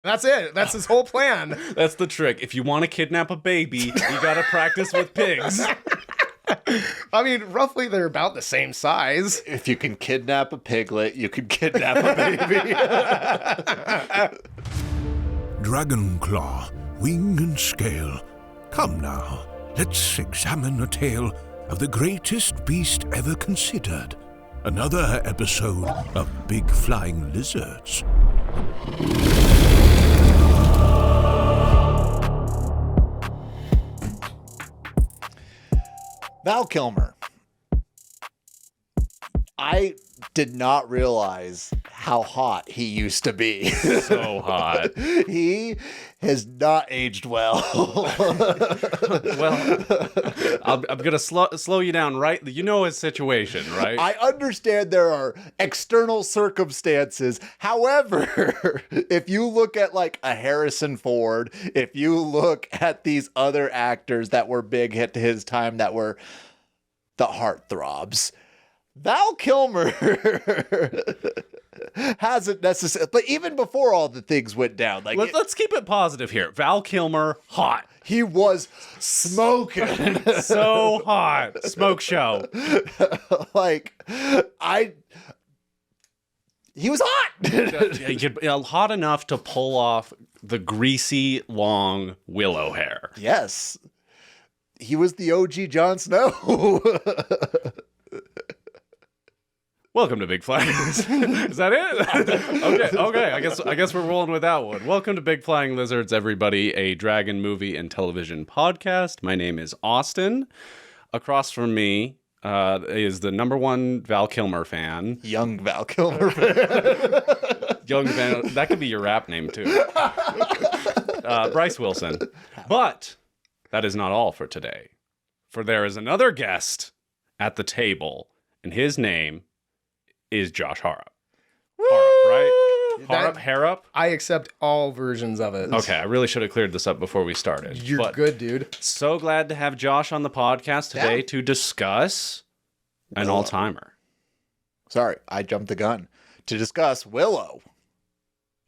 That's it. That's his whole plan. That's the trick. If you want to kidnap a baby, you gotta practice with pigs. I mean, roughly they're about the same size. If you can kidnap a piglet, you can kidnap a baby. Dragonclaw, wing and scale. Come now, let's examine a tale of the greatest beast ever considered. Another episode of Big Flying Lizards. Val Kilmer. I did not realize how hot he used to be. So hot. He has not aged well. Well, I'm going to slow you down, right? You know his situation, right? I understand there are external circumstances. However, if you look at like a Harrison Ford, if you look at these other actors that were big hit to his time that were the heartthrobs, Val Kilmer hasn't necessarily, but even before all the things went down, like let's keep it positive here. Val Kilmer, hot. He was smoking. So hot. Smoke show. He was hot. Hot enough to pull off the greasy, long Willow hair. Yes. He was the OG Jon Snow. Welcome to Big Flying. Is that it? Okay. I guess we're rolling with that one. Welcome to Big Flying Lizards, everybody, a dragon movie and television podcast. My name is Austin. Across from me is the #1 Val Kilmer fan. Young Val Kilmer fan. Young Van. That could be your rap name, too. Bryce Wilson. But that is not all for today. For there is another guest at the table, and his name is Josh Harrop. Harrop, right? Harrop? I accept all versions of it. Okay, I really should have cleared this up before we started. You're good, dude. So glad to have Josh on the podcast today to discuss an all-timer. Sorry, I jumped the gun. To discuss Willow,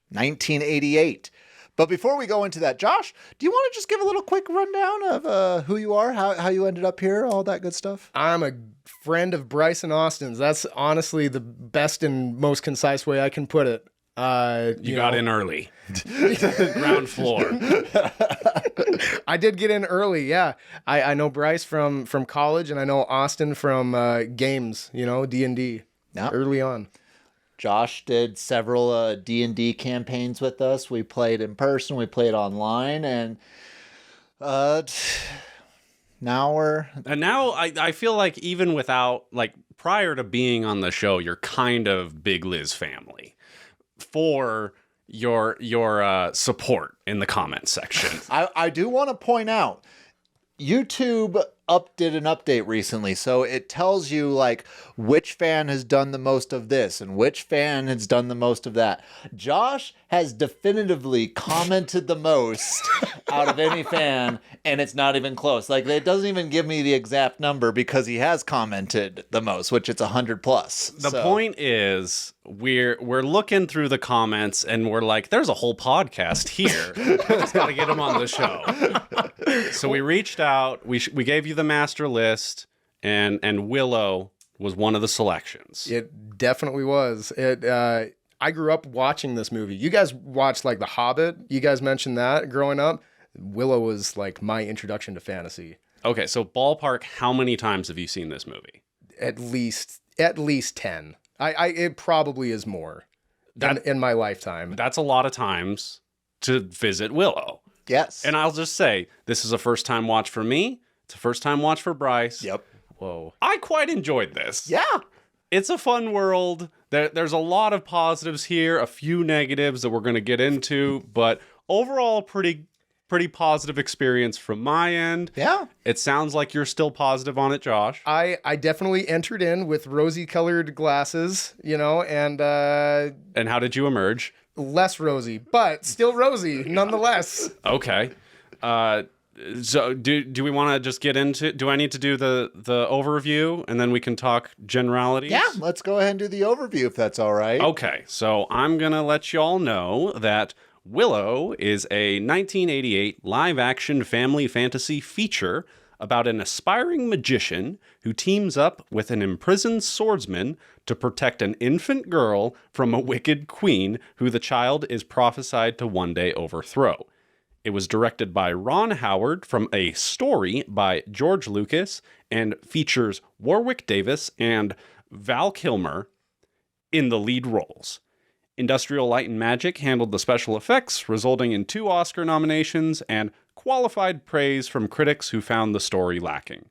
1988. But before we go into that, Josh, do you want to just give a little quick rundown of who you are, how you ended up here, all that good stuff? I'm a friend of Bryce and Austin's. That's honestly the best and most concise way I can put it. You got in early. Ground floor. I did get in early, yeah. I know Bryce from college, and I know Austin from games, D&D, early on. Josh did several D&D campaigns with us. We played in person, we played online, and now I feel like even without, like, prior to being on the show, you're kind of Big Liz family for your support in the comments section. I do want to point out, YouTube did an update recently, so it tells you like which fan has done the most of this and which fan has done the most of that. Josh has definitively commented the most out of any fan, and it's not even close. Like, it doesn't even give me the exact number because he has commented the most, which it's 100+. The point is, we're looking through the comments and we're like, there's a whole podcast here. We just got to get him on the show. So we reached out. We gave you the master list, and Willow was one of the selections. It definitely was. I grew up watching this movie. You guys watched like The Hobbit. You guys mentioned that growing up. Willow was like my introduction to fantasy. Okay, so ballpark, how many times have you seen this movie? At least 10. It probably is more in my lifetime. That's a lot of times to visit Willow. Yes. And I'll just say, this is a first-time watch for me. It's a first-time watch for Bryce. Yep. Whoa. I quite enjoyed this. Yeah. It's a fun world. There's a lot of positives here, a few negatives that we're going to get into, but overall, pretty positive experience from my end. Yeah. It sounds like you're still positive on it, Josh. I definitely entered in with rosy-colored glasses, and how did you emerge? Less rosy, but still rosy nonetheless. Okay. So do we want to just get into, do I need to do the overview and then we can talk generalities? Yeah, let's go ahead and do the overview if that's all right. Okay, so I'm going to let y'all know that Willow is a 1988 live-action family fantasy feature about an aspiring magician who teams up with an imprisoned swordsman to protect an infant girl from a wicked queen who the child is prophesied to one day overthrow. It was directed by Ron Howard from a story by George Lucas and features Warwick Davis and Val Kilmer in the lead roles. Industrial Light and Magic handled the special effects, resulting in 2 Oscar nominations and qualified praise from critics who found the story lacking.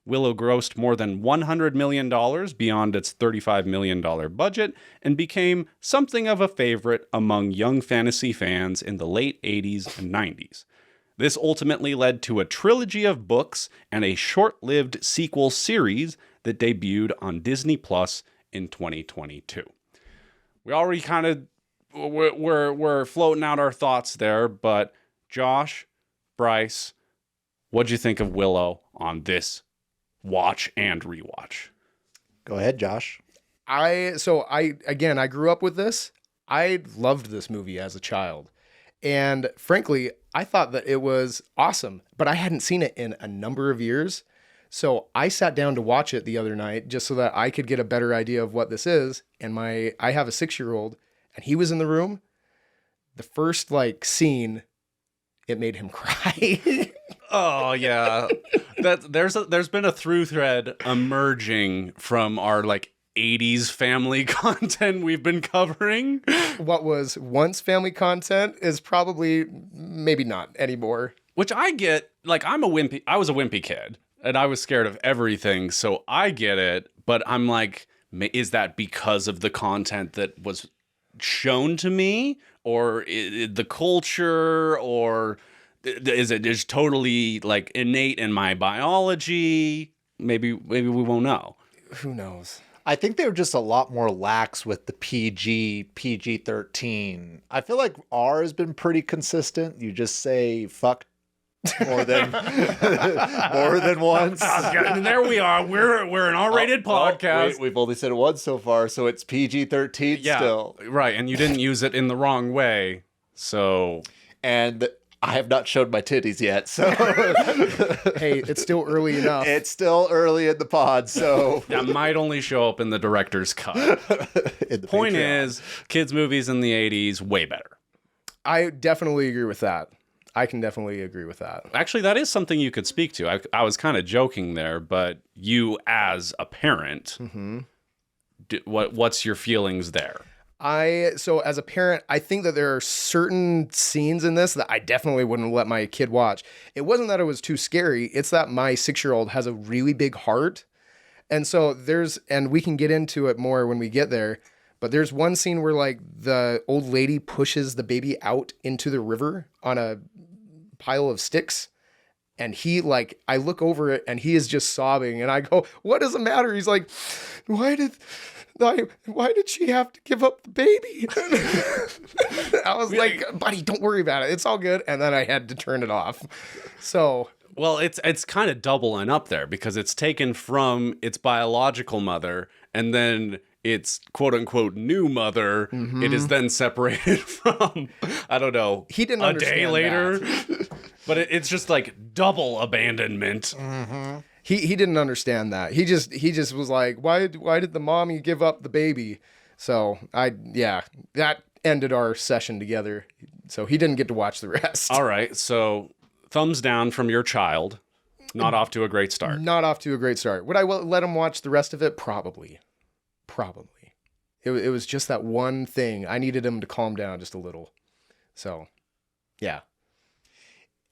Willow grossed more than $100 million beyond its $35 million budget and became something of a favorite among young fantasy fans in the late 80s and 90s. This ultimately led to a trilogy of books and a short-lived sequel series that debuted on Disney Plus in 2022. We already kind of we're floating out our thoughts there, but Josh, Bryce, what'd you think of Willow on this watch and rewatch? Go ahead, Josh. I grew up with this. I loved this movie as a child. And frankly, I thought that it was awesome, but I hadn't seen it in a number of years. So I sat down to watch it the other night just so that I could get a better idea of what this is. And I have a 6-year-old and he was in the room. The first scene, it made him cry. Oh yeah. There's been a through thread emerging from our 80s family content we've been covering. What was once family content is probably maybe not anymore. Which I get, I was a wimpy kid and I was scared of everything, so I get it, but I'm like, is that because of the content that was shown to me, or the culture, or is it just totally innate in my biology? Maybe we won't know. Who knows? I think they were just a lot more lax with the PG-13. I feel like R has been pretty consistent. You just say fuck more than once. And there we are. We're an R-rated podcast. We've only said it once so far, so it's PG-13 still. Right, and you didn't use it in the wrong way. So, and I have not showed my titties yet, so hey, it's still early enough. It's still early in the pod, so that might only show up in the director's cut. In the Point Patreon. is, kids' movies in the 80s, way better. I definitely agree with that. I can definitely agree with that. Actually, that is something you could speak to. I was kind of joking there, but you as a parent, what's your feelings there? So as a parent, I think that there are certain scenes in this that I definitely wouldn't let my kid watch. It wasn't that it was too scary. It's that my 6-year-old has a really big heart. And so and we can get into it more when we get there, but there's one scene where the old lady pushes the baby out into the river on a pile of sticks. And he I look over it and he is just sobbing and I go, what does the matter? He's like, why did she have to give up the baby? I was like, buddy, don't worry about it. It's all good. And then I had to turn it off. So, well, it's kind of doubling up there because it's taken from its biological mother and then its quote unquote new mother. It is then separated from, I don't know, he didn't a day later. That. But it's just double abandonment. He didn't understand that. He just was like, why did the mommy give up the baby? So that ended our session together. So he didn't get to watch the rest. All right. So thumbs down from your child. Not off to a great start. Not off to a great start. Would I let him watch the rest of it? Probably. It was just that one thing. I needed him to calm down just a little. So, yeah.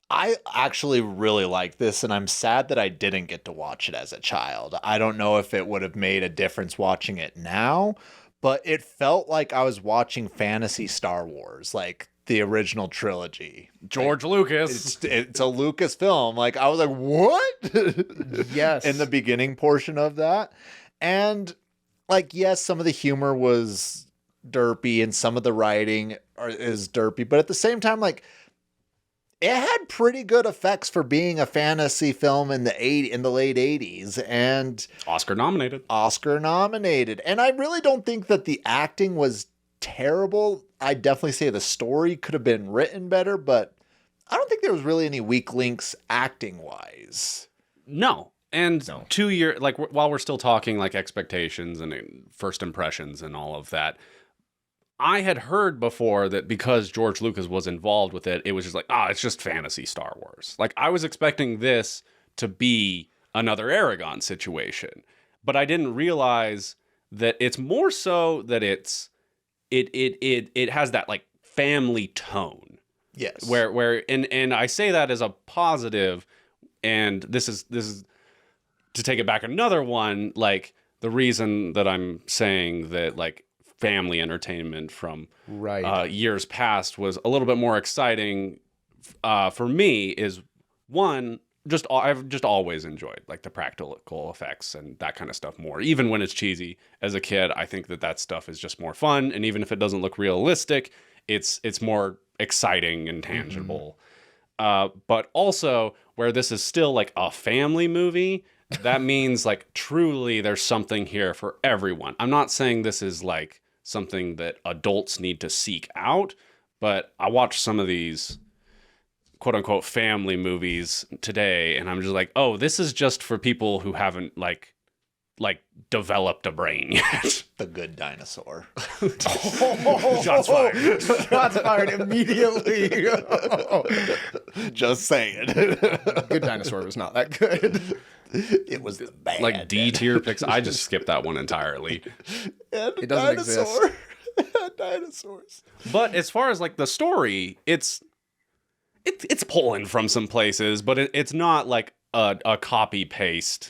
I actually really like this, and I'm sad that I didn't get to watch it as a child. I don't know if it would have made a difference watching it now, but it felt like I was watching fantasy Star Wars, the original trilogy. George Lucas. It's a Lucas film. I was like, what? Yes. In the beginning portion of that. And yes, some of the humor was derpy and some of the writing is derpy, but at the same time, it had pretty good effects for being a fantasy film in the late 80s and Oscar nominated. And I really don't think that the acting was terrible. I definitely say the story could have been written better, but I don't think there was really any weak links acting wise. No. And 2 years, like while we're still talking like expectations and first impressions and all of that, I had heard before that because George Lucas was involved with it, it was just like, it's just fantasy Star Wars. Like I was expecting this to be another Aragon situation, but I didn't realize that it's more so that it has that like family tone. Yes. Where and I say that as a positive, and this is to take it back another one, like the reason that I'm saying that like family entertainment from years past was a little bit more exciting for me is one, I've just always enjoyed like the practical effects and that kind of stuff more. Even when it's cheesy as a kid, I think that stuff is just more fun. And even if it doesn't look realistic, it's more exciting and tangible. But also where this is still like a family movie, that means like truly there's something here for everyone. I'm not saying this is like something that adults need to seek out, but I watched some of these quote unquote family movies today and I'm just like, oh, this is just for people who haven't like developed a brain yet. The Good Dinosaur. Shots fired. Shots fired immediately. Just saying. Good Dinosaur was not that good. It was the bad. Like D tier picks. I just skipped that one entirely. It doesn't exist. Dinosaurs. But as far as like the story, it's pulling from some places, but it's not like a copy paste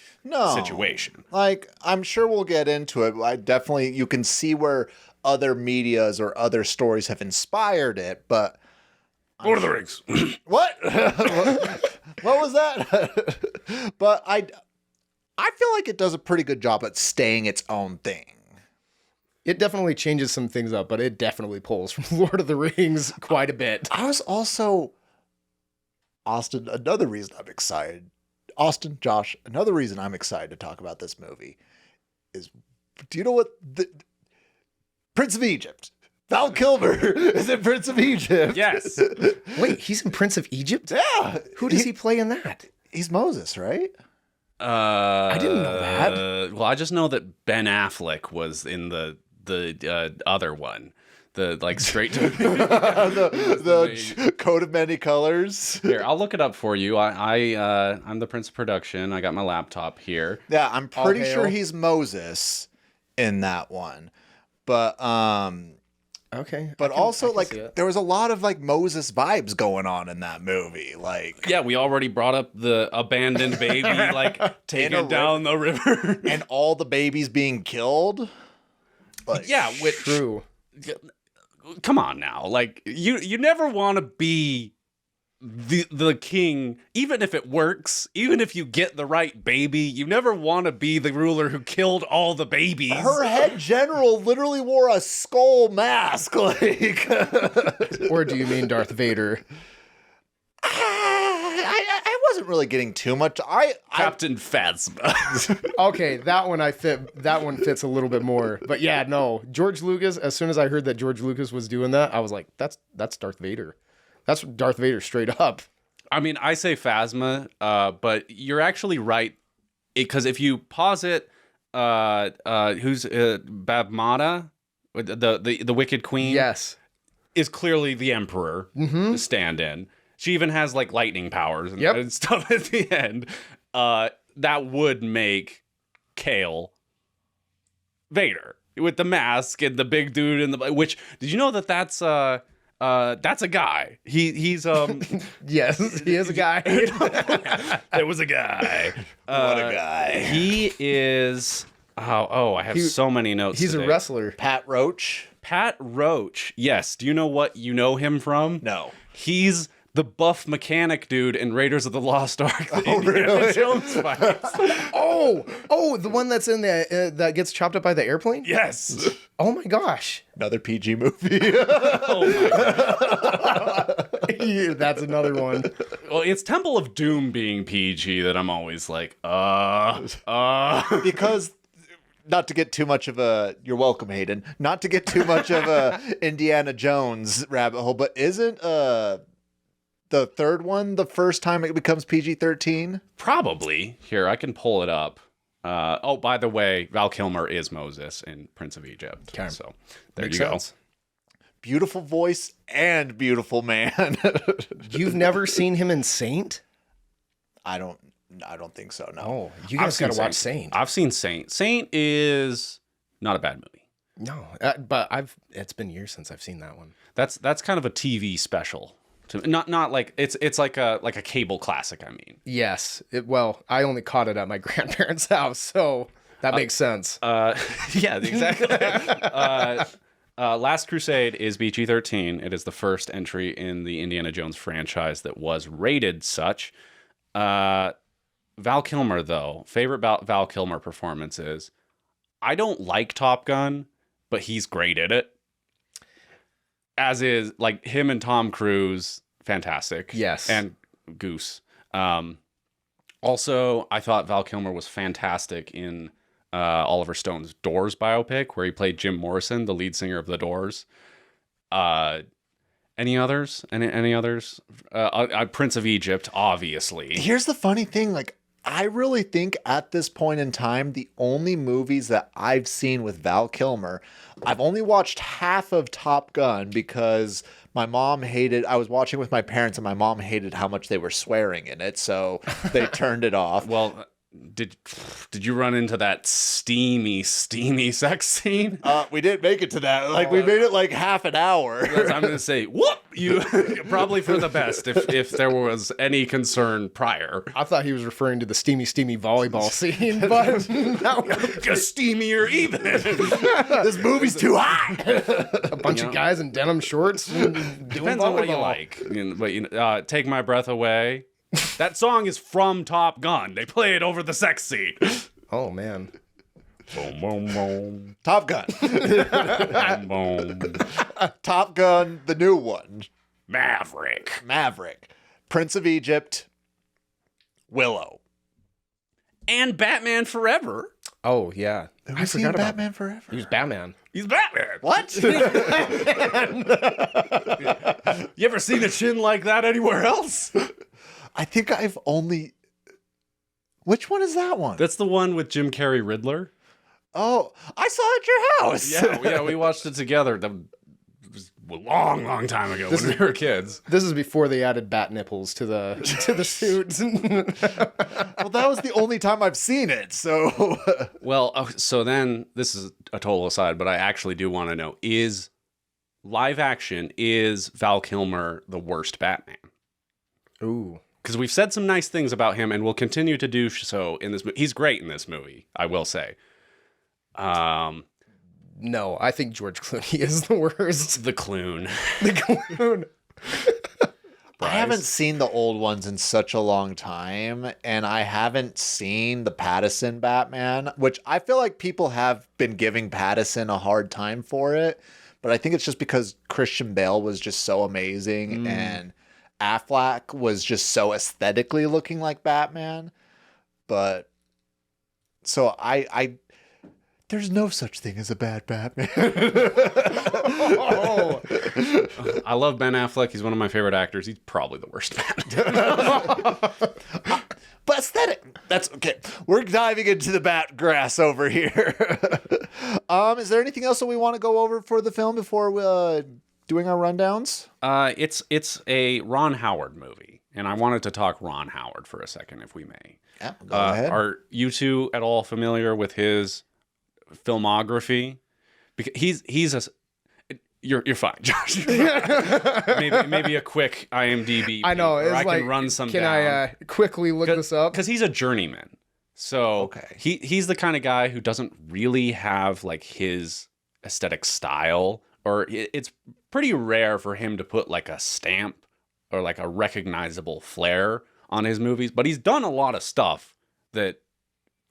situation. Like I'm sure we'll get into it. You can see where other medias or other stories have inspired it, but Lord of the Rings. What? What was that? But I feel like it does a pretty good job at staying its own thing. It definitely changes some things up, but it definitely pulls from Lord of the Rings quite a bit. I was also, Austin, another reason I'm excited. Austin, Josh, another reason I'm excited to talk about this movie is, do you know what? Prince of Egypt. Val Kilmer is in Prince of Egypt. Yes. Wait, he's in Prince of Egypt? Yeah. Who does he play in that? He's Moses, right? I didn't know that. Well, I just know that Ben Affleck was in the other one. The like straight to the coat of many colors. Here, I'll look it up for you. I'm the Prince of Production. I got my laptop here. Yeah, I'm pretty sure he's Moses in that one. But okay. But also like there was a lot of like Moses vibes going on in that movie. Like yeah, we already brought up the abandoned baby like taken down the river and all the babies being killed. Like, yeah, true. Come on now. Like you never want to be the king, even if it works, even if you get the right baby, you never want to be the ruler who killed all the babies. Her head general literally wore a skull mask, like. Or do you mean Darth Vader? I wasn't really getting too much. Captain Phasma. Okay, that one fits a little bit more. But yeah, no, George Lucas. As soon as I heard that George Lucas was doing that, I was like, that's Darth Vader. That's Darth Vader straight up. I mean, I say Phasma, but you're actually right. Because if you pause it, who's Babmada, the Wicked Queen? Yes. Is clearly the Emperor stand-in. She even has like lightning powers and stuff at the end. That would make Kale Vader with the mask and the big dude and the which. Did you know that's a guy? He's yes, he is a guy. There was a guy. What a guy. He is. I have so many notes. He's today. a wrestler. Pat Roach. Pat Roach. Yes. Do you know what you know him from? No. He's the buff mechanic dude in Raiders of the Lost Ark. Oh, really? Jones fights. the one that's in the that gets chopped up by the airplane? Yes. Oh my gosh. Another PG movie. Oh my god. Yeah, that's another one. Well, it's Temple of Doom being PG that I'm always like, Because not to get too much of a, you're welcome, Hayden, not to get too much of a Indiana Jones rabbit hole, but isn't the third one the first time it becomes PG-13? Probably. Here, I can pull it up. By the way, Val Kilmer is Moses in Prince of Egypt. Okay. So there Makes you sense. go. Beautiful voice and beautiful man. You've never seen him in Saint? I don't think so, no. Oh, you guys got to watch Saint. I've seen Saint. Saint is not a bad movie. No, but it's been years since I've seen that one. That's kind of a TV special. Not like it's like a cable classic. I mean, Yes. Well, I only caught it at my grandparents' house, so that makes sense. yeah, exactly. Last Crusade is PG-13. It is the first entry in the Indiana Jones franchise that was rated such. Val Kilmer, though, favorite Val Kilmer performances. I don't like Top Gun, but he's great at it. As is, like, him and Tom Cruise, fantastic. Yes. And Goose. Also, I thought Val Kilmer was fantastic in Oliver Stone's Doors biopic, where he played Jim Morrison, the lead singer of the Doors. Any others? Any others? Prince of Egypt, obviously. Here's the funny thing, like, I really think at this point in time, the only movies that I've seen with Val Kilmer, I've only watched half of Top Gun because my mom hated, I was watching with my parents and my mom hated how much they were swearing in it, so they turned it off. Well, did you run into that steamy sex scene? We didn't make it to that. Like, we made it like half an hour. I'm going to say, whoop! You probably for the best if there was any concern prior. I thought he was referring to the steamy volleyball scene, but Just steamier even. This movie's too hot. a bunch of guys in denim shorts doing Depends on what you volleyball. like. But Take My Breath Away. That song is from Top Gun. They play it over the sex scene. Oh man. Boom, boom, boom. Top Gun. Boom, boom. Top Gun, the new one. Maverick. Prince of Egypt. Willow. And Batman Forever. Oh yeah. I forgot about Batman Forever. He was Batman. He's Batman. What? You ever seen a chin like that anywhere else? I think I've only... Which one is that one? That's the one with Jim Carrey Riddler. Oh, I saw it at your house. Yeah, we watched it together. That was a long time ago when we were kids. This is before they added bat nipples to the suits. Well, that was the only time I've seen it, so... Well, so then, this is a total aside, but I actually do want to know, is Val Kilmer the worst Batman? Ooh. Because we've said some nice things about him, and we'll continue to do so in this movie. He's great in this movie, I will say. No, I think George Clooney is the worst. The Clune. The clown. I haven't seen the old ones in such a long time, and I haven't seen the Pattinson Batman, which I feel like people have been giving Pattinson a hard time for it, but I think it's just because Christian Bale was just so amazing, and Affleck was just so aesthetically looking like Batman. But so I there's no such thing as a bad Batman. Oh. I love Ben Affleck. He's one of my favorite actors. He's probably the worst Batman. But aesthetic, that's okay. We're diving into the bat grass over here. Is there anything else that we want to go over for the film before doing our rundowns? It's a Ron Howard movie, and I wanted to talk Ron Howard for a second, if we may. Yeah, go ahead. Are you two at all familiar with his filmography? Because he's a... You're fine, Josh. You're fine. maybe a quick IMDb. I know. Where It's I like, can run some can down. I quickly look this up? Because he's a journeyman. So Okay. he's the kind of guy who doesn't really have like his aesthetic style, or it's pretty rare for him to put like a stamp or like a recognizable flair on his movies. But he's done a lot of stuff that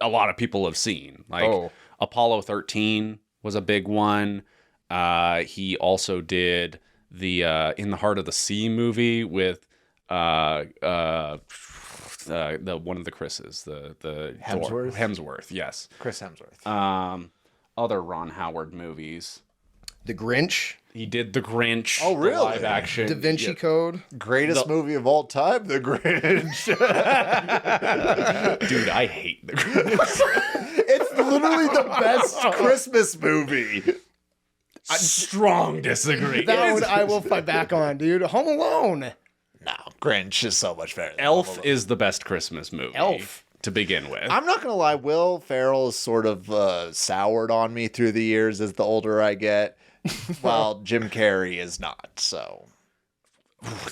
a lot of people have seen. Like Apollo 13 was a big one. He also did the In the Heart of the Sea movie with the one of the Chris's, the Hemsworth? yes. Chris Hemsworth. Other Ron Howard movies. The Grinch, He did The Grinch. Oh, really? The live action. Da Vinci Code. Greatest movie of all time, The Grinch. Dude, I hate The Grinch. It's literally the best Christmas movie. Strong disagree. That one I will fight back on, dude. Home Alone. No, Grinch is so much better. Than Elf Home Alone. is the best Christmas movie. Elf. To begin with. I'm not gonna lie, Will Ferrell is sort of soured on me through the years as the older I get, while Jim Carrey is not. So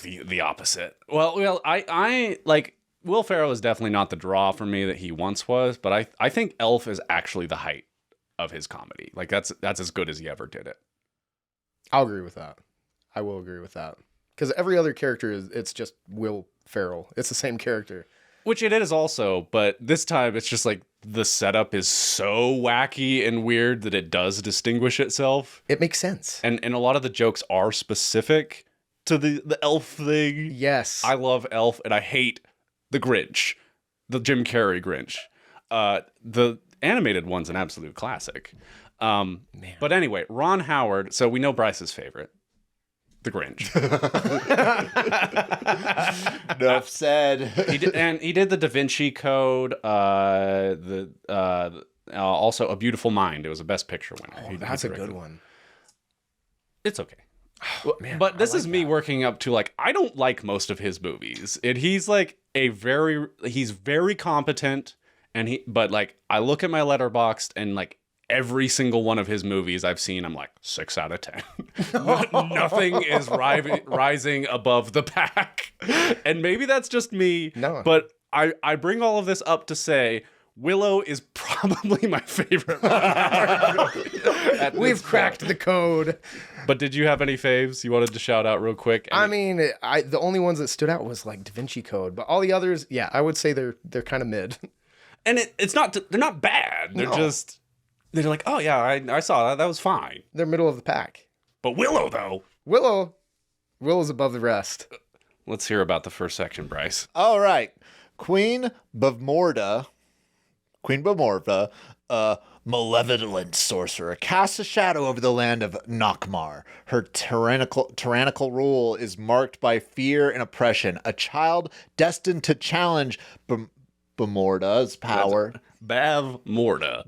The opposite. Well, I like Will Ferrell is definitely not the draw for me that he once was, but I think Elf is actually the height of his comedy. Like that's as good as he ever did it. I'll agree with that. I will agree with that. Because every other character it's just Will Ferrell. It's the same character. Which it is also, but this time it's just like the setup is so wacky and weird that it does distinguish itself. It makes sense. And a lot of the jokes are specific to the elf thing. Yes. I love Elf and I hate the Grinch, the Jim Carrey Grinch. The animated one's an absolute classic. But anyway, Ron Howard. So we know Bryce's favorite, the Grinch. enough said. He did the Da Vinci Code. Also A Beautiful Mind. It was a Best Picture winner. Oh, that's a good one. It's okay. Man, But this I is like me that. working up to like I don't like most of his movies. And he's like he's very competent but like I look at my letterboxd and like every single one of his movies I've seen, I'm like 6 out of 10. Nothing is rising above the pack. And maybe that's just me. No. But I bring all of this up to say Willow is probably my favorite. We've cracked the code. But did you have any faves you wanted to shout out real quick? I mean, the only ones that stood out was like Da Vinci Code, but all the others, yeah, I would say they're kind of mid. And it's not they're not bad. They're No. just they're like, oh yeah, I saw that. That was fine. They're middle of the pack. But Willow though. Willow's above the rest. Let's hear about the first section, Bryce. All right, Queen Bavmorda, malevolent sorcerer, casts a shadow over the land of Nockmar. Her tyrannical rule is marked by fear and oppression. A child destined to challenge Bavmorda's power. Bavmorda's.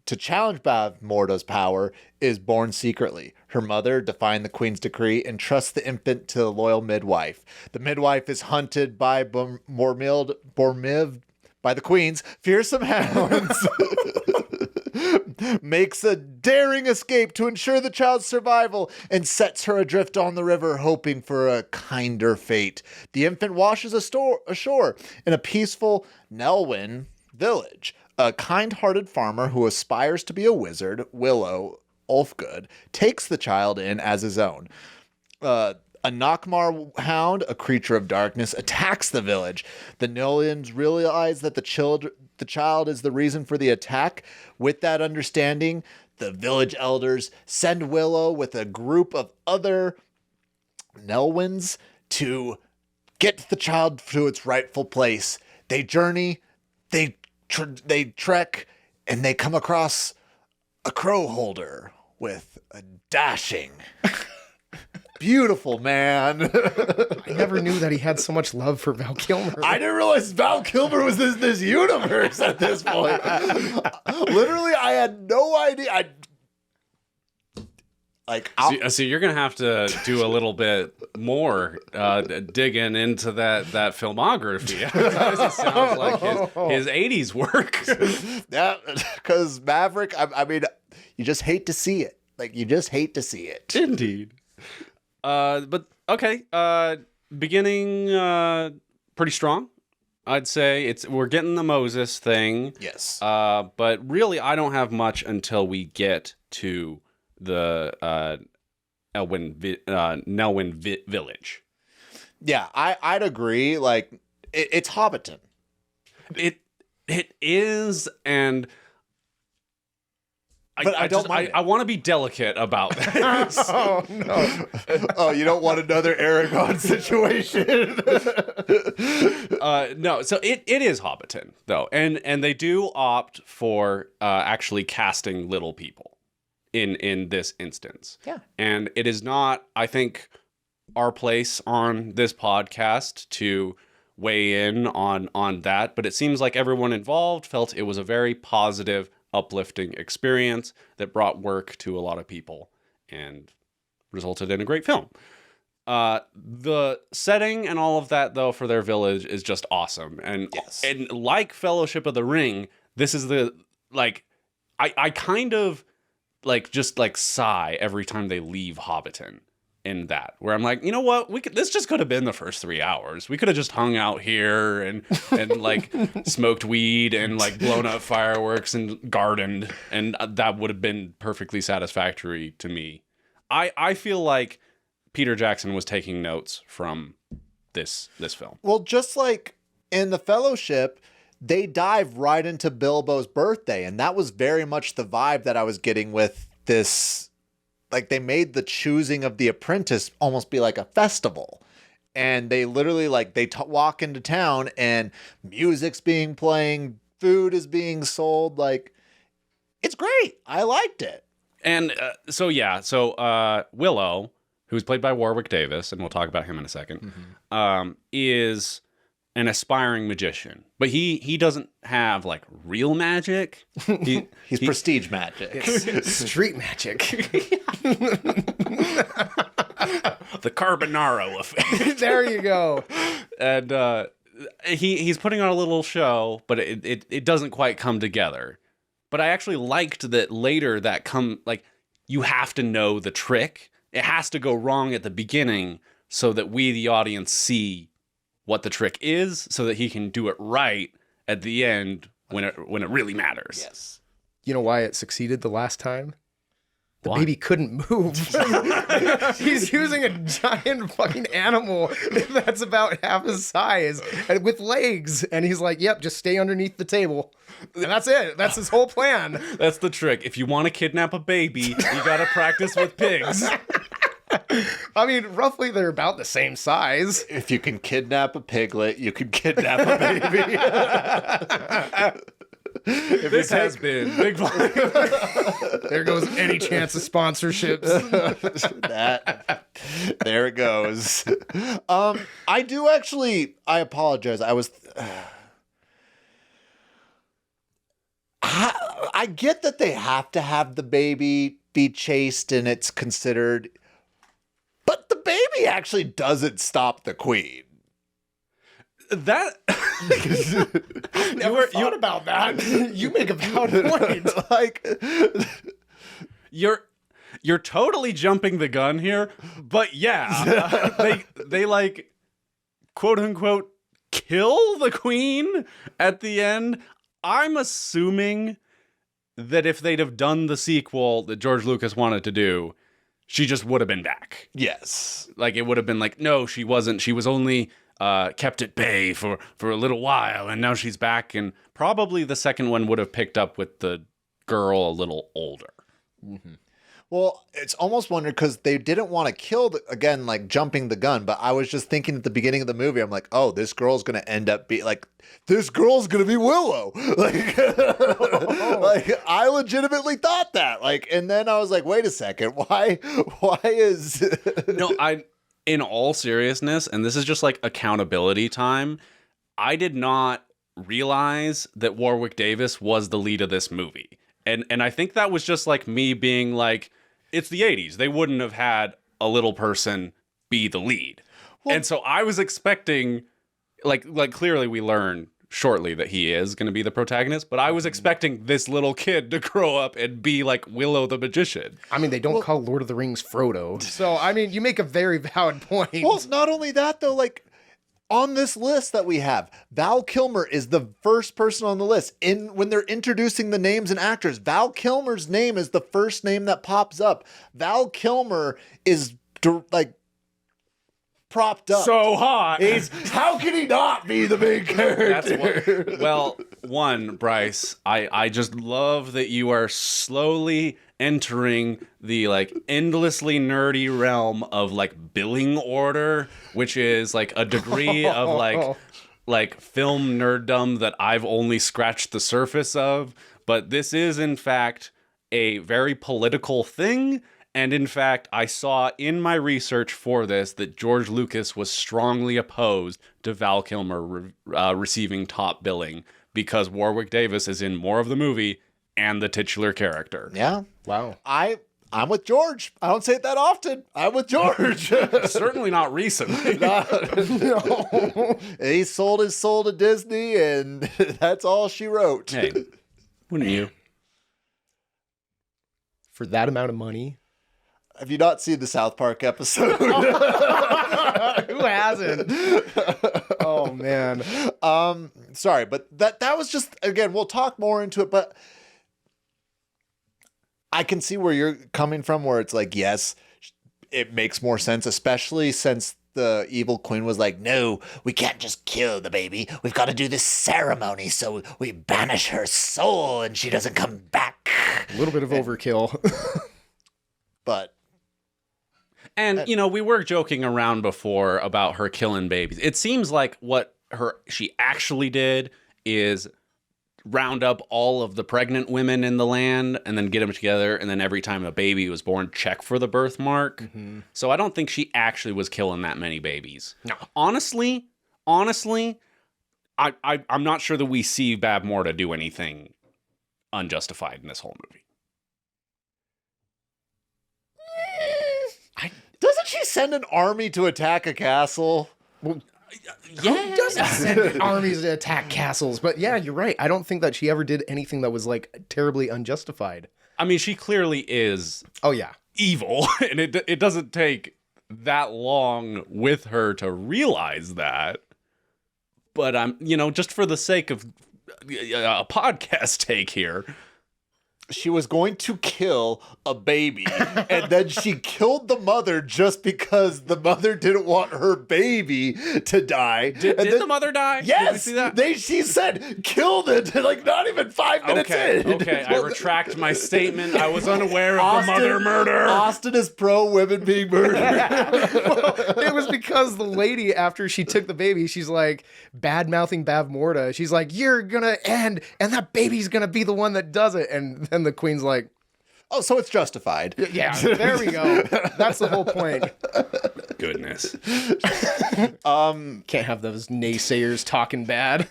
To challenge Bavmorda's power is born secretly. Her mother, defying the queen's decree, entrusts the infant to the loyal midwife. The midwife is hunted by Bormiv by the queen's fearsome hounds. Makes a daring escape to ensure the child's survival and sets her adrift on the river, hoping for a kinder fate. The infant washes ashore in a peaceful Nelwyn village. A kind-hearted farmer who aspires to be a wizard, Willow Ulfgood, takes the child in as his own. A Nockmar hound, a creature of darkness, attacks the village. The Nolyans realize that the child is the reason for the attack. With that understanding, the village elders send Willow with a group of other Nelwyns to get the child to its rightful place. They journey, they trek, and they come across a crow holder with a dashing, beautiful man. I never knew that he had so much love for Val Kilmer. I didn't realize Val Kilmer was this universe at this point. Literally, I had no idea. So you're gonna have to do a little bit more digging into that filmography. It sounds like his 80s work. Yeah, because Maverick, I mean, you just hate to see it. Like, you just hate to see it. Indeed. But okay. Beginning pretty strong. I'd say we're getting the Moses thing. Yes. But really, I don't have much until we get to the Nelwyn village. Yeah, I'd agree. Like, it's Hobbiton. It is, and But I don't mind it. I want to be delicate about this. Oh no. Oh, you don't want another Aragon situation. No, so it is Hobbiton though, and they do opt for actually casting little people in this instance. Yeah. And it is not, I think, our place on this podcast to weigh in on that, but it seems like everyone involved felt it was a very positive, uplifting experience that brought work to a lot of people and resulted in a great film. The setting and all of that, though, for their village is just awesome. And and like Fellowship of the Ring, this is the, like, I kind of, like, just, like, sigh every time they leave Hobbiton in that, where I'm like, you know what, this just could have been the first 3 hours. We could have just hung out here and like smoked weed and like blown up fireworks and gardened, and that would have been perfectly satisfactory to me. I feel like Peter Jackson was taking notes from this film. Well, just like in the Fellowship, they dive right into Bilbo's birthday, and that was very much the vibe that I was getting with this. Like, they made the choosing of the Apprentice almost be like a festival. And they literally, like, they walk into town and music's being playing, food is being sold. Like, it's great. I liked it. And so Willow, who's played by Warwick Davis, and we'll talk about him in a second, is an aspiring magician. But he doesn't have, like, real magic. He's prestige magic. It's street magic. The Carbonaro effect. There you go. And he's putting on a little show, but it doesn't quite come together. But I actually liked that later you have to know the trick. It has to go wrong at the beginning so that we, the audience, see what the trick is, so that he can do it right at the end when it really matters. Yes. You know why it succeeded the last time? The Why? baby couldn't move. He's using a giant fucking animal that's about half his size and with legs. And he's like, yep, just stay underneath the table. And that's it. That's his whole plan. That's the trick. If you want to kidnap a baby, you gotta practice with pigs. I mean, roughly they're about the same size. If you can kidnap a piglet, you can kidnap a baby. This has been Big Blind. There goes any chance of sponsorships. There it goes. I apologize. I get that they have to have the baby be chaste and it's considered, but the baby actually doesn't stop the queen. That Never thought about that. You make a valid point. Like, you're totally jumping the gun here, but yeah, they like, quote unquote, kill the queen at the end. I'm assuming that if they'd have done the sequel that George Lucas wanted to do, she just would have been back. yes. Like, it would have been like, no, she wasn't. She was only kept at bay for a little while, and now she's back. And probably the second one would have picked up with the girl a little older. Mm-hmm. Well, it's almost wondered because they didn't want to kill, again, like jumping the gun. But I was just thinking at the beginning of the movie, I'm like, oh, this girl's going to end up this girl's going to be Willow. Like, like, I legitimately thought that. Like, and then I was like, wait a second, why is... No, in all seriousness, and this is just like accountability time, I did not realize that Warwick Davis was the lead of this movie. And I think that was just like me being like, it's the 80s. They wouldn't have had a little person be the lead. Well, and so I was expecting, like clearly we learn shortly that he is going to be the protagonist, but I was expecting this little kid to grow up and be like Willow the magician. I mean, they don't call Lord of the Rings Frodo. So, I mean, you make a very valid point. Well, not only that, though, like, on this list that we have, Val Kilmer is the first person on the list. When they're introducing the names and actors, Val Kilmer's name is the first name that pops up. Val Kilmer is, like, propped up. So hot. How can he not be the main character? Well, one, Bryce, I just love that you are slowly entering the like endlessly nerdy realm of like billing order, which is like a degree of like film nerddom that I've only scratched the surface of. But this is in fact a very political thing. And in fact, I saw in my research for this that George Lucas was strongly opposed to Val Kilmer receiving top billing because Warwick Davis is in more of the movie and the titular character. Yeah. Wow. I'm with George. I don't say it that often. I'm with George. Certainly not recently. No. He sold his soul to Disney, and that's all she wrote. Hey, wouldn't you? For that amount of money? Have you not seen the South Park episode? Who hasn't? Oh, man. Sorry, but that was just, again, we'll talk more into it, but I can see where you're coming from, where it's like, yes, it makes more sense, especially since the evil queen was like, no, we can't just kill the baby. We've got to do this ceremony so we banish her soul and she doesn't come back. A little bit of overkill. But... And, you know, we were joking around before about her killing babies. It seems like what she actually did is round up all of the pregnant women in the land and then get them together. And then every time a baby was born, check for the birthmark. Mm-hmm. So I don't think she actually was killing that many babies. No. Honestly, I'm not sure that we see Bab Morta do anything unjustified in this whole movie. Doesn't she send an army to attack a castle? Well, who doesn't send armies to attack castles? But yeah, you're right. I don't think that she ever did anything that was like terribly unjustified. I mean, she clearly is evil, and it doesn't take that long with her to realize that. But just for the sake of a podcast take here, she was going to kill a baby, and then she killed the mother just because the mother didn't want her baby to die. Did the mother die? Yes! Did we see that? She said, killed it, like not even 5 minutes in. Okay, I retract my statement. I was unaware of the mother murder. Austin is pro women being murdered. Well, it was because the lady, after she took the baby, she's like bad-mouthing Bab Morta. She's like, you're gonna end, and that baby's gonna be the one that does it. And then the queen's like, oh, so it's justified. Yeah, there we go. That's the whole point. Goodness. Can't have those naysayers talking bad.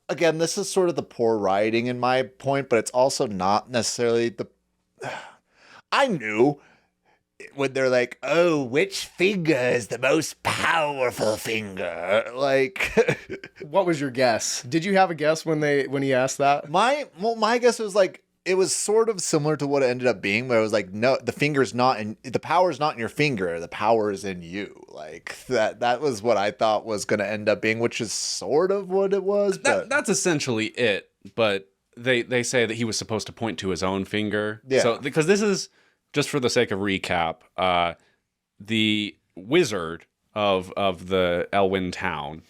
Again, this is sort of the poor writing in my point, but it's also not necessarily I knew when they're like, oh, which finger is the most powerful finger? Like, what was your guess? Did you have a guess when he asked that? My guess was like, it was sort of similar to what it ended up being, where it was like, no, the power's not in your finger, the power is in you. Like that was what I thought was going to end up being, which is sort of what it was. But that's essentially it. But they say that he was supposed to point to his own finger. Yeah. So because this is, just for the sake of recap, the wizard of the Nelwyn town,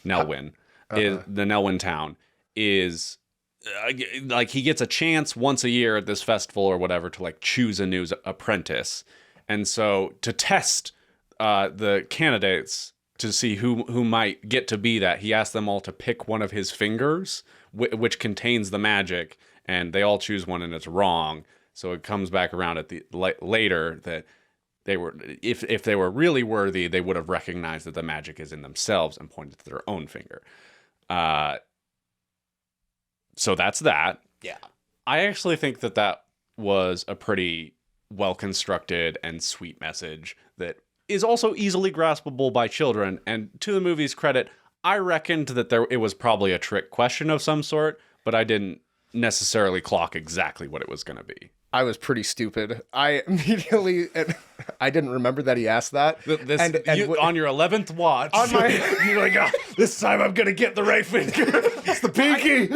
is the Nelwyn town is like he gets a chance once a year at this festival or whatever to like choose a new apprentice, and so to test the candidates to see who might get to be that, he asked them all to pick one of his fingers, which contains the magic, and they all choose one and it's wrong. So it comes back around at the later that they were, if they were really worthy, they would have recognized that the magic is in themselves and pointed to their own finger. So that's that. Yeah. I actually think that was a pretty well-constructed and sweet message that is also easily graspable by children. And to the movie's credit, I reckoned that it was probably a trick question of some sort, but I didn't necessarily clock exactly what it was going to be. I was pretty stupid. I immediately, I didn't remember that he asked that. On your 11th watch, On my- you're like, oh, this time I'm gonna get the right finger. It's the pinky.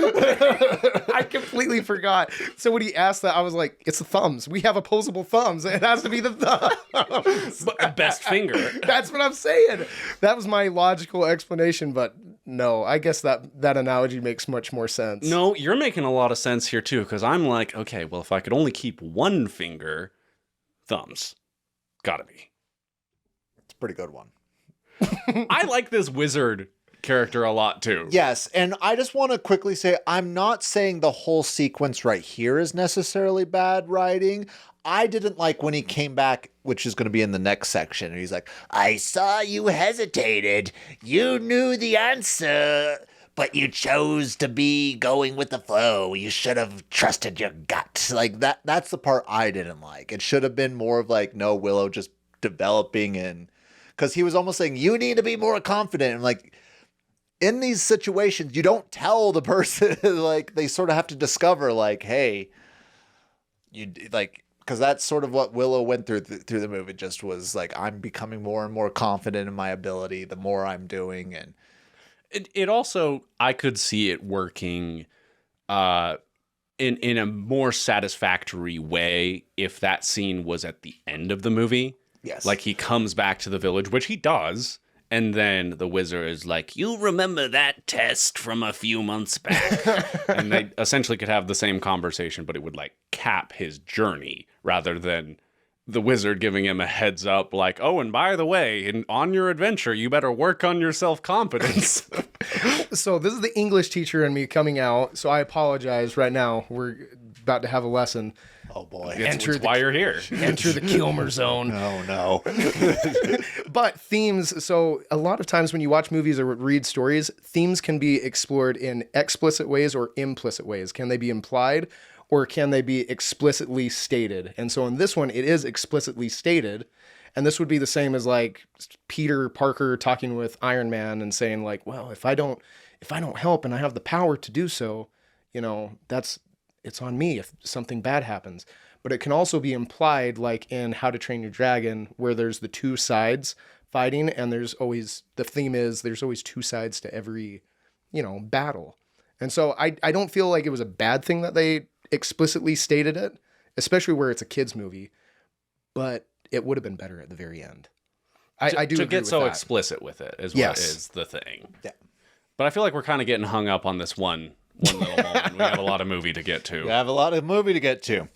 I completely forgot. So when he asked that, I was like, it's the thumbs. We have opposable thumbs. It has to be the thumbs. Best finger. That's what I'm saying. That was my logical explanation, but no, I guess that analogy makes much more sense. No, you're making a lot of sense here too, because I'm like, okay, well, if I could only keep one finger, thumbs. Gotta be. It's a pretty good one. I like this wizard character a lot too. Yes, and I just want to quickly say, I'm not saying the whole sequence right here is necessarily bad writing. I didn't like when he came back, which is going to be in the next section, and he's like, I saw you hesitated. You knew the answer, but you chose to be going with the flow. You should have trusted your gut. Like, that's the part I didn't like. It should have been more of like, no, Willow just developing in, because he was almost saying, you need to be more confident. And like, in these situations, you don't tell the person, like, they sort of have to discover, like, hey, you like, because that's sort of what Willow went through the movie. Just was like, I'm becoming more and more confident in my ability the more I'm doing. And it also, I could see it working in a more satisfactory way if that scene was at the end of the movie. yes, Like he comes back to the village, which he does, and then the wizard is like, you remember that test from a few months back? And they essentially could have the same conversation, but it would like cap his journey rather than the wizard giving him a heads up like, oh, and by the way, on your adventure, you better work on your self-confidence. So this is the English teacher in me coming out. So I apologize right now. We're about to have a lesson. oh boy, It's why you're here. Enter the Kilmer zone. oh no. But themes, so a lot of times when you watch movies or read stories, themes can be explored in explicit ways or implicit ways. Can they be implied or can they be explicitly stated? And so in this one, it is explicitly stated. And this would be the same as like Peter Parker talking with Iron Man and saying like, well, if I don't help and I have the power to do so, you know, it's on me if something bad happens. But it can also be implied, like in How to Train Your Dragon, where there's the two sides fighting, and the theme is there's always two sides to every, you know, battle. And so I don't feel like it was a bad thing that they explicitly stated it, especially where it's a kid's movie, but it would have been better at the very end. I do to agree get with so that. explicit with it is Yes. what is the thing. Yeah. But I feel like we're kind of getting hung up on this one little moment. We have a lot of movie to get to. We have a lot of movie to get to.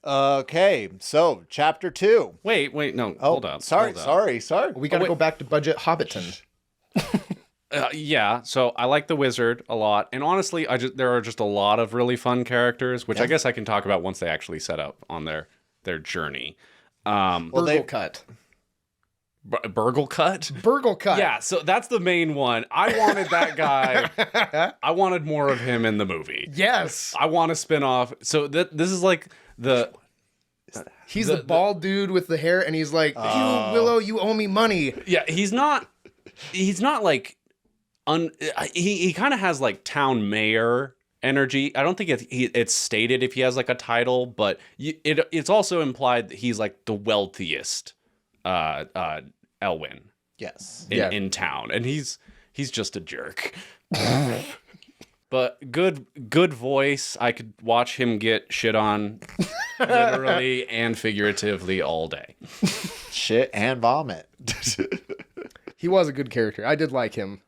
Okay, so chapter 2. Wait, no, Oh, hold up. sorry. We got to go back to budget Hobbiton. Yeah, so I like the wizard a lot, and honestly, there are just a lot of really fun characters, which I guess I can talk about once they actually set up on their journey. Burglekutt. Burglekutt? Burglekutt. Yeah, so that's the main one. I wanted that guy. I wanted more of him in the movie. Yes. I want a spin-off. So this is like He's the bald dude with the hair, and he's like, Willow, you owe me money. Yeah, he's not like he kind of has like town mayor energy. I don't think it's stated if he has like a title, but it's also implied that he's like the wealthiest Elwyn Yes. in town, and he's just a jerk. But good voice. I could watch him get shit on literally and figuratively all day. Shit and vomit. He was a good character. I did like him.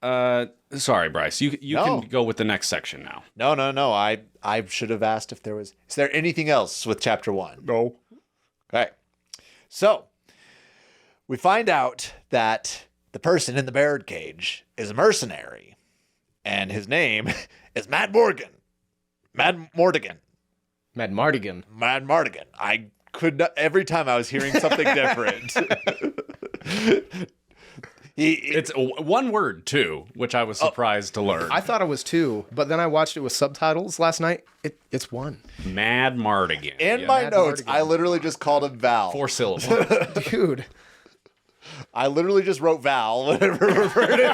Sorry, Bryce. You No. can go with the next section now. No. I should have asked if there was. Is there anything else with chapter 1? No. Okay. So we find out that the person in the birdcage is a mercenary, and his name is Mad Morgan. Mad Mordigan. Mad Mardigan. Mad Mardigan. I could not, every time I was hearing something different. It's one word too, which I was surprised to learn. I thought it was 2, but then I watched it with subtitles last night. It's 1. Mad Mardigan. In Yeah, my Mad notes, Mardigan. I literally just called him Val. 4 syllables. Dude. I literally just wrote Val whenever referred to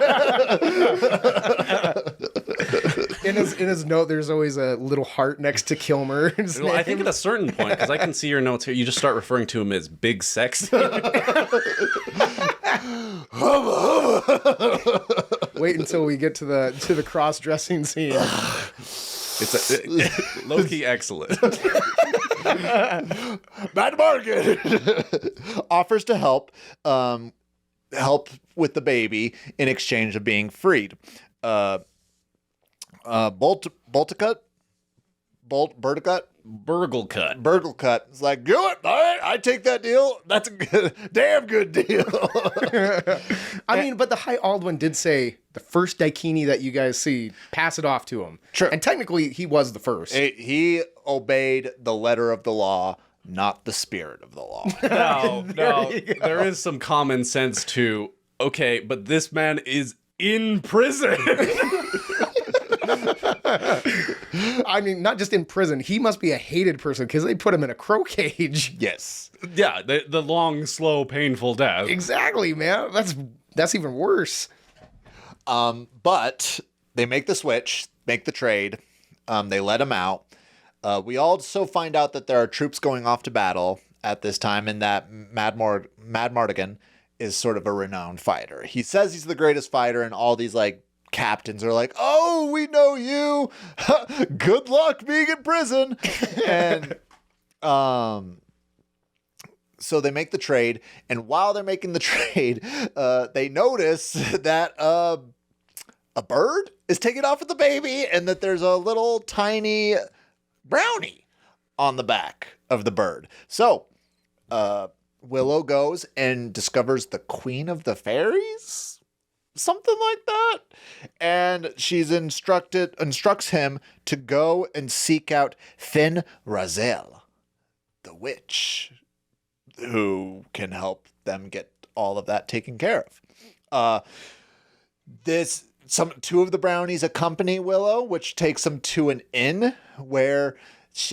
in his note, there's always a little heart next to Kilmer's Well, I think name. at a certain point, because I can see your notes here, you just start referring to him as Big Sexy. Wait until we get to the cross-dressing scene. It's low-key excellent. Mad Morgan offers to help with the baby in exchange of being freed. Burglekutt Burglekutt. is like, do it. All right, I take that deal. That's a damn good deal. I mean, but the High Aldwin did say the first Daikini that you guys see, pass it off to him. Sure. And technically, he was the first. He obeyed the letter of the law, not the spirit of the law. No, there is some common sense to, okay, but this man is in prison. I mean, not just in prison. He must be a hated person because they put him in a crow cage. Yes. Yeah, the long, slow, painful death. Exactly, man. That's even worse. But they make the switch, make the trade. They let him out. We also find out that there are troops going off to battle at this time, and that Mad Mardigan is sort of a renowned fighter. He says he's the greatest fighter, and all these captains are like, "Oh, we know you. Good luck being in prison." And so they make the trade, and while they're making the trade, they notice that a bird is taking off with the baby, and that there's a little tiny brownie on the back of the bird. So Willow goes and discovers the Queen of the Fairies, something like that, and she's instructs him to go and seek out Fin Raziel, the witch, who can help them get all of that taken care of. Two of the brownies accompany Willow, which takes them to an inn where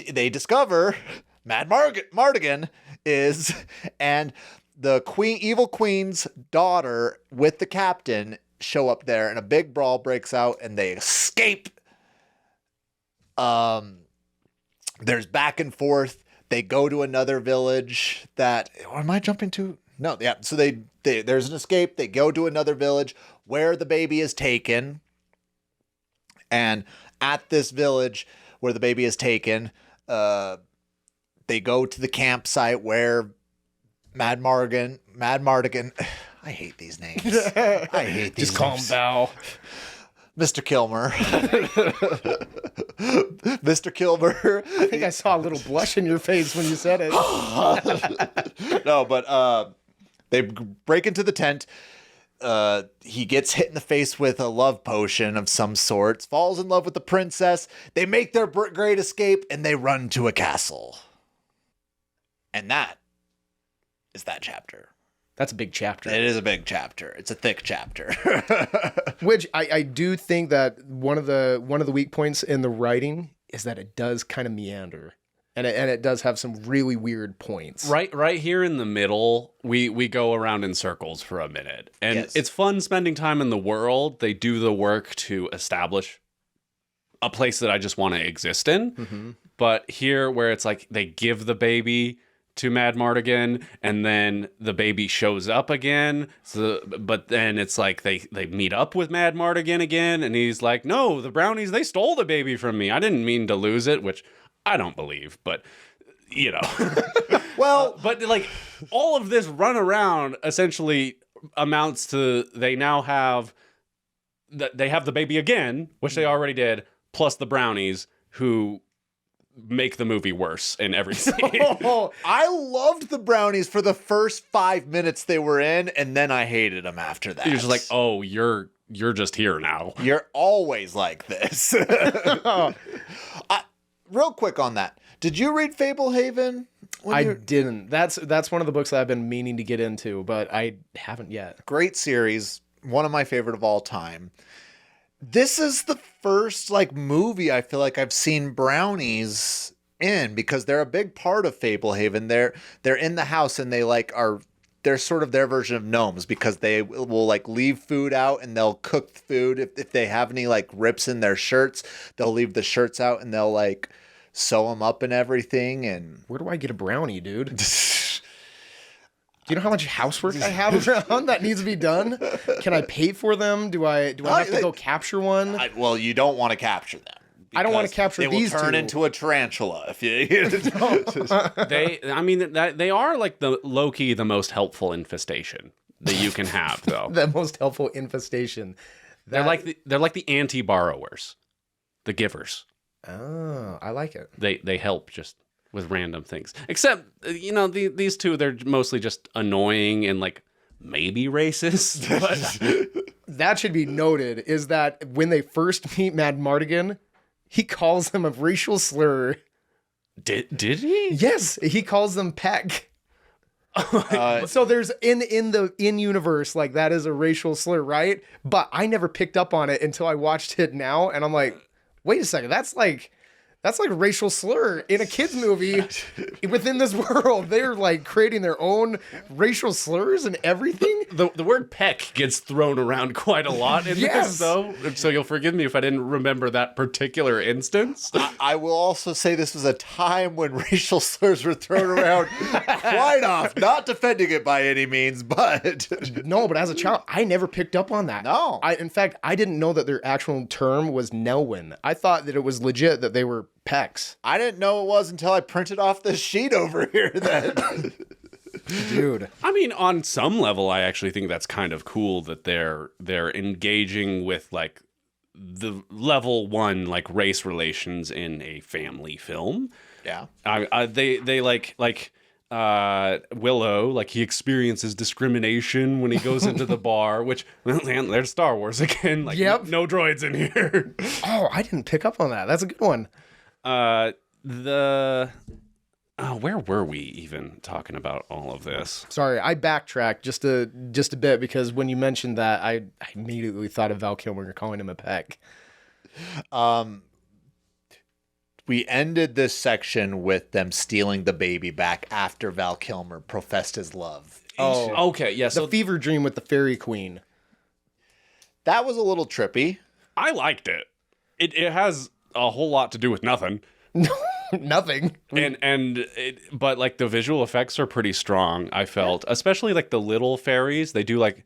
they discover Mad Mardigan is, and the evil queen's daughter with the captain show up there, and a big brawl breaks out, and they escape. There's back and forth. They go to another village am I jumping to? No, yeah. So there's an escape. They go to another village where the baby is taken. And at this village where the baby is taken, they go to the campsite where Mad Mardigan. I hate these names. I hate these Just call him Val. Mr. Kilmer. Mr. Kilmer. I think I saw a little blush in your face when you said it. No, but they break into the tent. He gets hit in the face with a love potion of some sorts, falls in love with the princess. They make their great escape, and they run to a castle. And that is that chapter. That's a big chapter. It is a big chapter. It's a thick chapter. Which I do think that one of the weak points in the writing is that it does kind of meander. And it does have some really weird points. Right here in the middle, we go around in circles for a minute. And Yes. It's fun spending time in the world. They do the work to establish a place that I just want to exist in. Mm-hmm. But here where it's like they give the baby to Mad Mardigan, and then the baby shows up again. But then it's like they meet up with Mad Mardigan again, and he's like, "No, the brownies, they stole the baby from me. I didn't mean to lose it," which I don't believe, but you know. Well, but all of this run around essentially amounts to they now have they have the baby again, which they already did, plus the brownies who make the movie worse in every scene. I loved the brownies for the first 5 minutes they were in, and then I hated them after that. You're just like, "Oh, you're just here now." You're always like this. Real quick on that. Did you read Fablehaven? I didn't. That's one of the books that I've been meaning to get into, but I haven't yet. Great series. One of my favorite of all time. This is the first movie I feel like I've seen brownies in, because they're a big part of Fablehaven. They're in the house, and they are they're sort of their version of gnomes because they will like leave food out and they'll cook food. If they have any like rips in their shirts, they'll leave the shirts out and they'll like sew them up and everything. And Where do I get a brownie, dude? Do you know how much housework I have around that needs to be done? Can I pay for them? Do I have to go capture one? well, you don't want to capture them. I don't want to capture these They will turn two. into a tarantula if you. They are like the low-key the most helpful infestation that you can have, though. The most helpful infestation. They're like the anti-borrowers, the givers. Oh, I like it. They help just with random things. Except, these two, they're mostly just annoying and like maybe racist. But That should be noted, is that when they first meet Mad Mardigan, he calls them a racial slur. did he? Yes, he calls them peck. So there's in universe, like, that is a racial slur, right? But I never picked up on it until I watched it now, and I'm like, wait a second, that's like a racial slur in a kids movie. Within this world, they're like creating their own racial slurs and everything. The word peck gets thrown around quite a lot in this, though. So you'll forgive me if I didn't remember that particular instance. I will also say this was a time when racial slurs were thrown around quite often. Not defending it by any means, but No, but as a child, I never picked up on that. No. In fact, I didn't know that their actual term was Nelwyn. I thought that it was legit that they were pecs. I didn't know it was until I printed off this sheet over here. That Dude. I mean, on some level, I actually think that's kind of cool that they're engaging with like the level one like race relations in a family film. yeah. They like Willow, like he experiences discrimination when he goes into the bar, which there's Star Wars again. Like, Yep. no droids in here. Oh, I didn't pick up on that. That's a good one. Where were we even talking about all of this? Sorry, I backtracked just a bit because when you mentioned that, I immediately thought of Val Kilmer calling him a peck. We ended this section with them stealing the baby back after Val Kilmer professed his love. Oh, Okay, yeah. the So fever dream with the fairy queen. That was a little trippy. I liked it. It has a whole lot to do with nothing. Nothing. But like the visual effects are pretty strong, I felt. Especially like the little fairies, they do like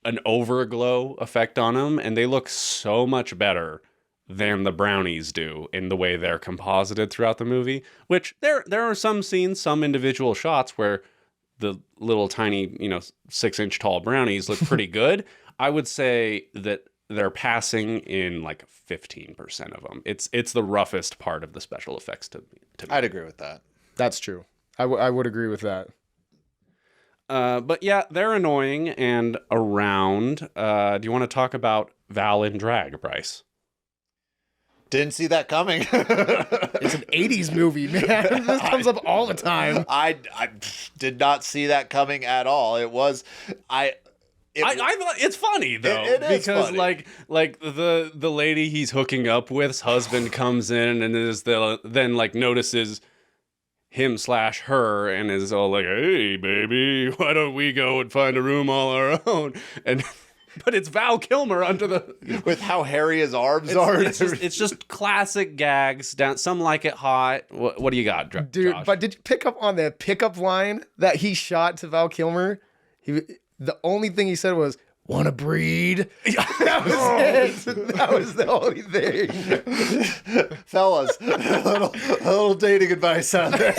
an overglow effect on them, and they look so much better than the Brownies do in the way they're composited throughout the movie. Which there are some scenes, some individual shots where the little tiny, 6-inch tall Brownies look pretty good. I would say that they're passing in like 15% of them. It's the roughest part of the special effects to me. I'd agree with that. That's true. I would agree with that. But yeah, they're annoying and around. Do you want to talk about Val in drag, Bryce? Didn't see that coming. It's an 80s movie, man. This comes up all the time. I did not see that coming at all. It was I thought it's funny though, It is because funny. like the lady he's hooking up with's husband comes in and then like notices him/her and is all like, "Hey, baby, why don't we go and find a room all our own?" But it's Val Kilmer under the with how hairy his arms are. It's just classic gags. Down. Some like it hot. What do you got, Dude, Josh? but did you pick up on the pickup line that he shot to Val Kilmer? The only thing he said was, "Wanna breed?" That was it. That was the only thing. Fellas, a little dating advice out there.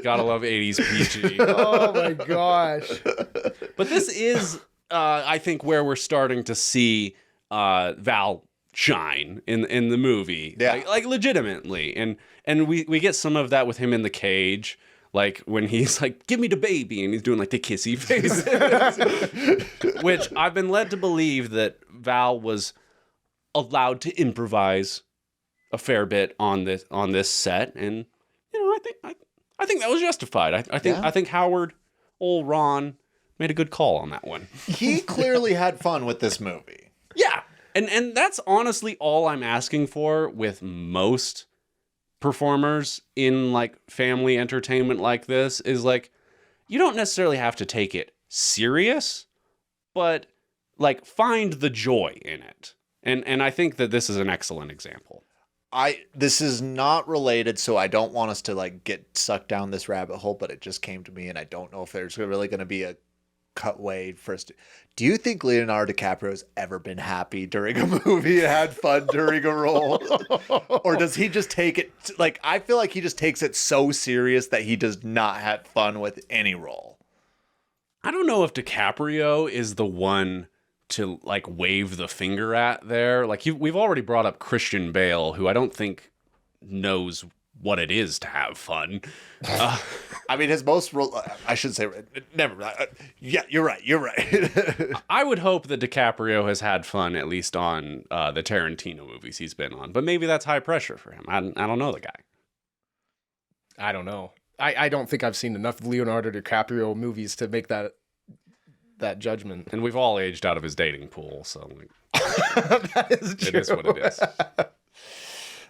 Gotta love 80s PG. Oh my gosh. But this is, I think, where we're starting to see Val shine in the movie. Yeah. Like legitimately. And we get some of that with him in the cage. Like when he's like, "Give me the baby," and he's doing like the kissy face. Which I've been led to believe that Val was allowed to improvise a fair bit on this set. And, I think that was justified. I think Howard, old Ron, made a good call on that one. He clearly had fun with this movie. Yeah. And that's honestly all I'm asking for with most performers in like family entertainment like this is like, you don't necessarily have to take it serious, but like find the joy in it. And I think that this is an excellent example. This is not related, so I don't want us to like get sucked down this rabbit hole, but it just came to me and I don't know if there's really going to be a cutaway first. Do you think Leonardo DiCaprio's ever been happy during a movie and had fun during a role? Or does he just take it, like, I feel like he just takes it so serious that he does not have fun with any role. I don't know if DiCaprio is the one to like wave the finger at there. Like we've already brought up Christian Bale, who I don't think knows what it is to have fun. I mean, his most I should say, never mind. Yeah, you're right. I would hope that DiCaprio has had fun at least on the Tarantino movies he's been on, but maybe that's high pressure for him. I don't know the guy. I don't know. I don't think I've seen enough Leonardo DiCaprio movies to make that judgment. And we've all aged out of his dating pool, so That is true. it is what it is.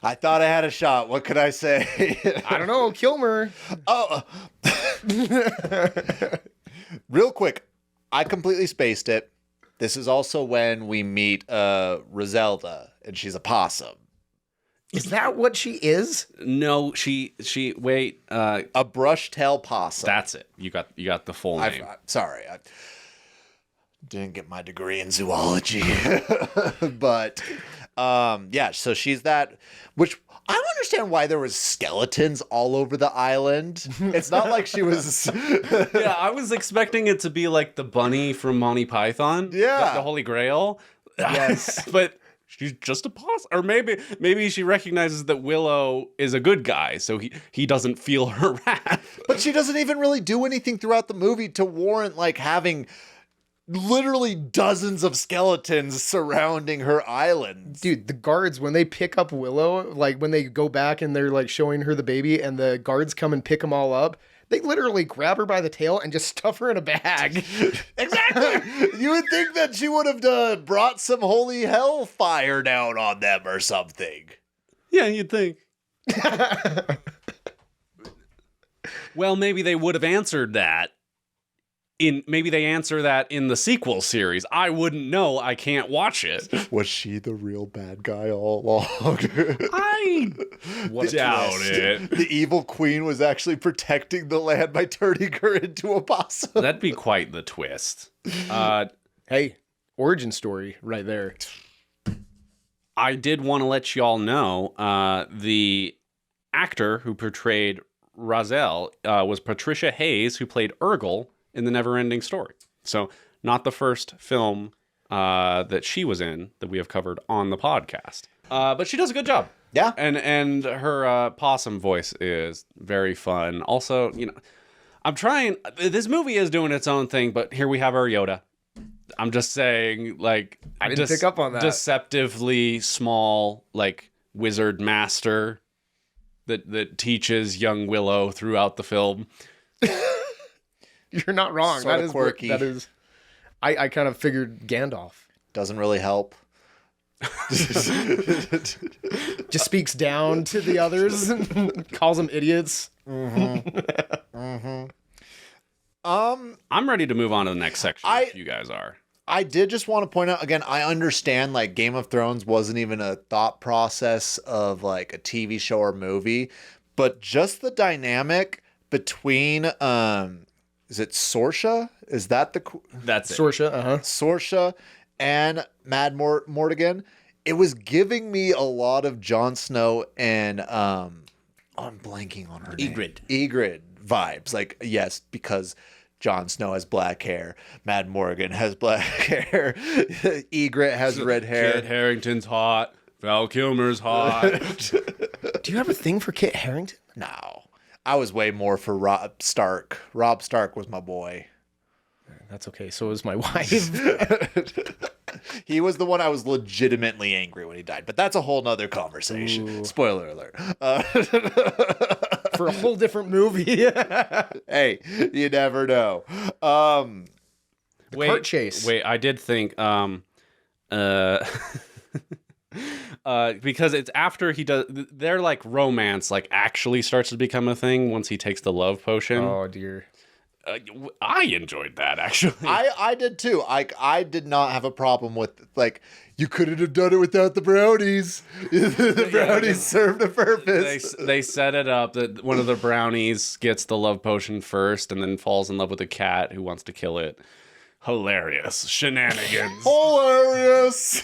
I thought I had a shot. What could I say? I don't know, Kilmer. Oh, real quick, I completely spaced it. This is also when we meet Raziel, and she's a possum. Is that what she is? No, she wait. A brush-tail possum. That's it. You got the full name. Sorry, I didn't get my degree in zoology, but yeah. So she's that. Which I don't understand why there was skeletons all over the island. It's not like she was. Yeah, I was expecting it to be like the bunny from Monty Python. Yeah. The Holy Grail. Yes. But she's just a possum. Or maybe she recognizes that Willow is a good guy, so he doesn't feel her wrath. But she doesn't even really do anything throughout the movie to warrant like having literally dozens of skeletons surrounding her island. Dude, the guards, when they pick up Willow, like when they go back and they're like showing her the baby and the guards come and pick them all up, they literally grab her by the tail and just stuff her in a bag. Exactly. You would think that she would have brought some holy hellfire down on them or something. Yeah, you'd think. Well, maybe they would have answered that. Maybe they answer that in the sequel series. I wouldn't know. I can't watch it. Was she the real bad guy all along? I doubt it. The evil queen was actually protecting the land by turning her into a possum. That'd be quite the twist. Hey, origin story right there. I did want to let y'all know the actor who portrayed Raziel was Patricia Hayes, who played Urgle in The Neverending Story. So not the first film that she was in that we have covered on the podcast. But she does a good job. Yeah. And her possum voice is very fun. Also, I'm trying, this movie is doing its own thing, but here we have our Yoda. I'm just saying, like, I didn't pick up on that. Deceptively small, like, wizard master that teaches young Willow throughout the film. You're not wrong. Sort That of is quirky. That is. I kind of figured Gandalf. Doesn't really help. Just speaks down to the others and calls them idiots. I'm ready to move on to the next section if you guys are. I did just want to point out, again, I understand, like, Game of Thrones wasn't even a thought process of, like, a TV show or movie, but just the dynamic between, is it Saoirse? Is that That's it. Saoirse, Saoirse and Mad Mortigan? It was giving me a lot of Jon Snow and, I'm blanking on her name. Ygritte vibes. Like, yes, because Jon Snow has black hair. Mad Morgan has black hair. Ygritte has red hair. Kit Harington's hot. Val Kilmer's hot. Do you have a thing for Kit Harington? No. I was way more for Rob Stark. Rob Stark was my boy. That's okay. So was my wife. He was the one I was legitimately angry when he died, but that's a whole nother conversation. Ooh. Spoiler alert. For a whole different movie. Hey, you never know. Cart chase. Wait, I did think because it's after he does their like romance like actually starts to become a thing once he takes the love potion. Oh dear. I enjoyed that, actually. I did too. I did not have a problem with, like, you couldn't have done it without the brownies. The brownies served a purpose. They set it up that one of the brownies gets the love potion first and then falls in love with a cat who wants to kill it. Hilarious shenanigans. Hilarious.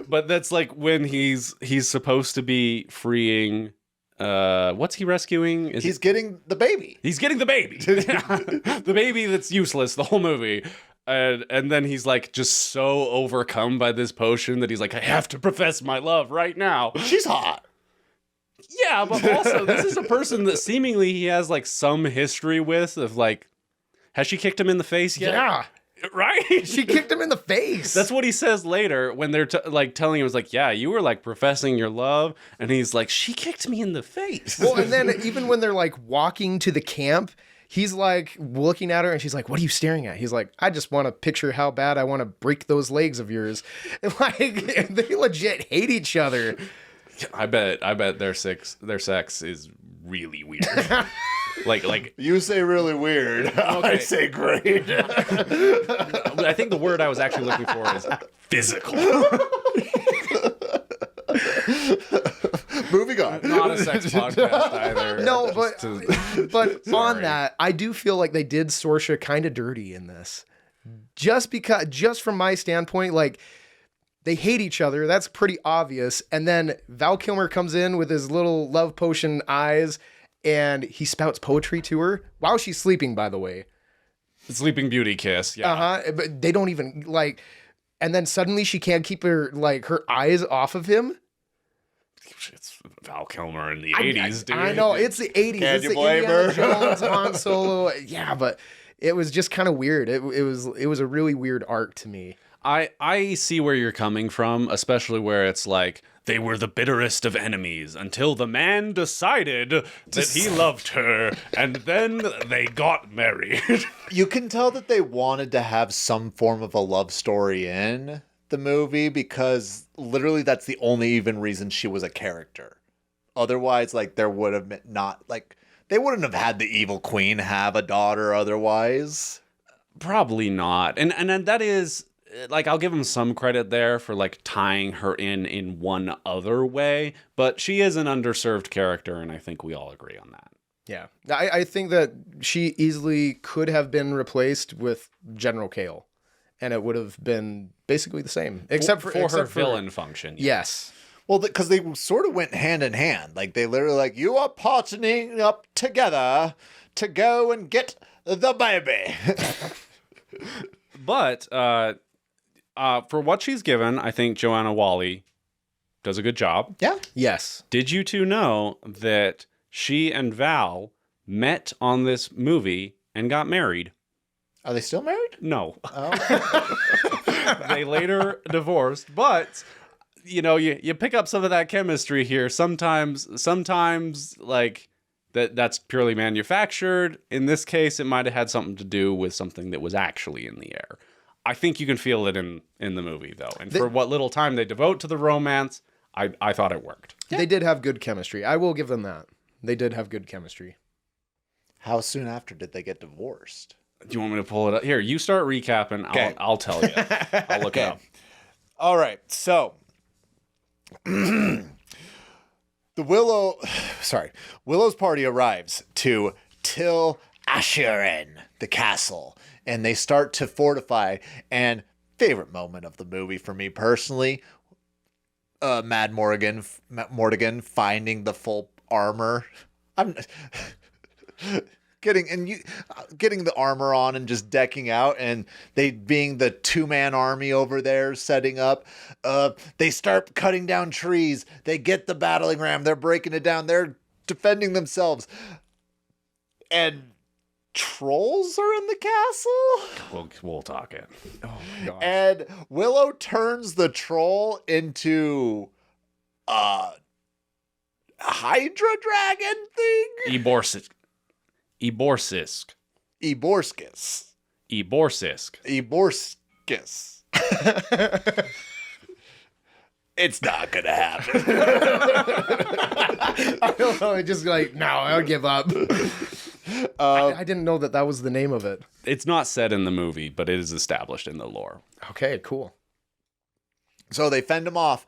But that's like when he's supposed to be freeing. What's he rescuing? He's getting the baby. He's getting the baby. The baby that's useless the whole movie. And then he's like just so overcome by this potion that he's like, I have to profess my love right now. She's hot. Yeah, but also this is a person that seemingly he has like some history with of like, has she kicked him in the face yet? Yeah. Right? She kicked him in the face. That's what he says later when they're like telling him, it's like, yeah, you were like professing your love. And he's like, she kicked me in the face. Well, and then even when they're like walking to the camp, he's like looking at her and she's like, what are you staring at? He's like, I just want to picture how bad I want to break those legs of yours. And like, they legit hate each other. I bet their sex is really weird. like You say really weird. Okay. I say great. I think the word I was actually looking for is physical. Moving on. Not a sex podcast either. No, but on Sorry. that, I do feel like they did Sorsha kind of dirty in this. Just from my standpoint, like, they hate each other. That's pretty obvious. And then Val Kilmer comes in with his little love potion eyes and he spouts poetry to her while she's sleeping, by the way. Sleeping Beauty kiss. Yeah. Uh-huh. But they don't even like, and then suddenly she can't keep her eyes off of him. It's Val Kilmer in the 80s, dude. I know, it's the 80s. Can It's you the blame Indiana her? Jones, Han Solo. Yeah, but it was just kind of weird. It was a really weird arc to me. I see where you're coming from, especially where it's like, they were the bitterest of enemies until the man decided that he loved her, and then they got married. You can tell that they wanted to have some form of a love story in the movie because literally that's the only even reason she was a character. Otherwise, like, there would have been not, like, they wouldn't have had the evil queen have a daughter otherwise. Probably not. And that is, like, I'll give him some credit there for, like, tying her in one other way, but she is an underserved character, and I think we all agree on that. Yeah, I think that she easily could have been replaced with General Kale, and it would have been basically the same, except for her villain function. Yes. Well, because they sort of went hand in hand. Like, they literally, like, you are partnering up together to go and get the baby. But for what she's given, I think Joanna Whalley does a good job. Yeah. Yes. Did you two know that she and Val met on this movie and got married? Are they still married? No. Oh. They later divorced, but you know, you pick up some of that chemistry here. Sometimes like that's purely manufactured. In this case, it might have had something to do with something that was actually in the air. I think you can feel it in the movie, though. And for what little time they devote to the romance, I thought it worked. Yeah. They did have good chemistry. I will give them that. They did have good chemistry. How soon after did they get divorced? Do you want me to pull it up? Here, you start recapping. Okay. I'll tell you. I'll look it up. All right. So Willow's party arrives to Til Asherin, the castle, and they start to fortify. And favorite moment of the movie for me personally, Mad Mortigan finding the full armor. I'm getting the armor on and just decking out, and they being the 2-man army over there setting up. They start cutting down trees. They get the battling ram. They're breaking it down. They're defending themselves. And trolls are in the castle. We'll talk it. Oh my gosh. And Willow turns the troll into a Hydra dragon thing? Eborsisk. It's not gonna happen. I don't know. Just like, no, I'll give up. I didn't know that was the name of it. It's not said in the movie, but it is established in the lore. Okay, cool. So they fend him off.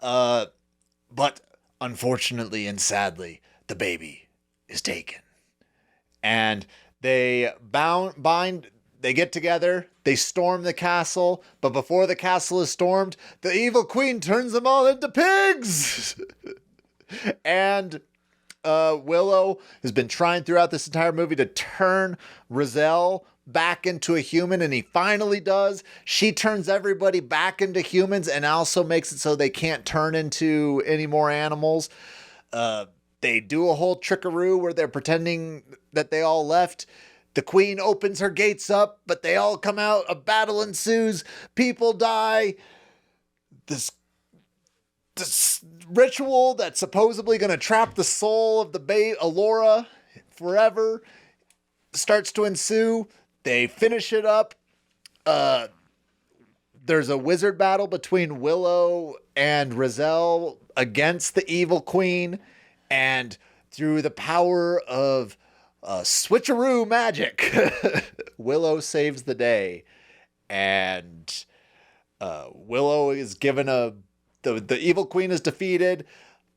But unfortunately and sadly, the baby is taken. And they they get together, they storm the castle, but before the castle is stormed, the evil queen turns them all into pigs! And Willow has been trying throughout this entire movie to turn Raziel back into a human, and he finally does. She turns everybody back into humans and also makes it so they can't turn into any more animals. They do a whole trickaroo where they're pretending that they all left. The queen opens her gates up, but they all come out. A battle ensues. People die. This ritual that's supposedly going to trap the soul of the Elora forever starts to ensue. They finish it up. There's a wizard battle between Willow and Raziel against the evil queen. And through the power of switcheroo magic, Willow saves the day. And Willow is given the evil queen is defeated.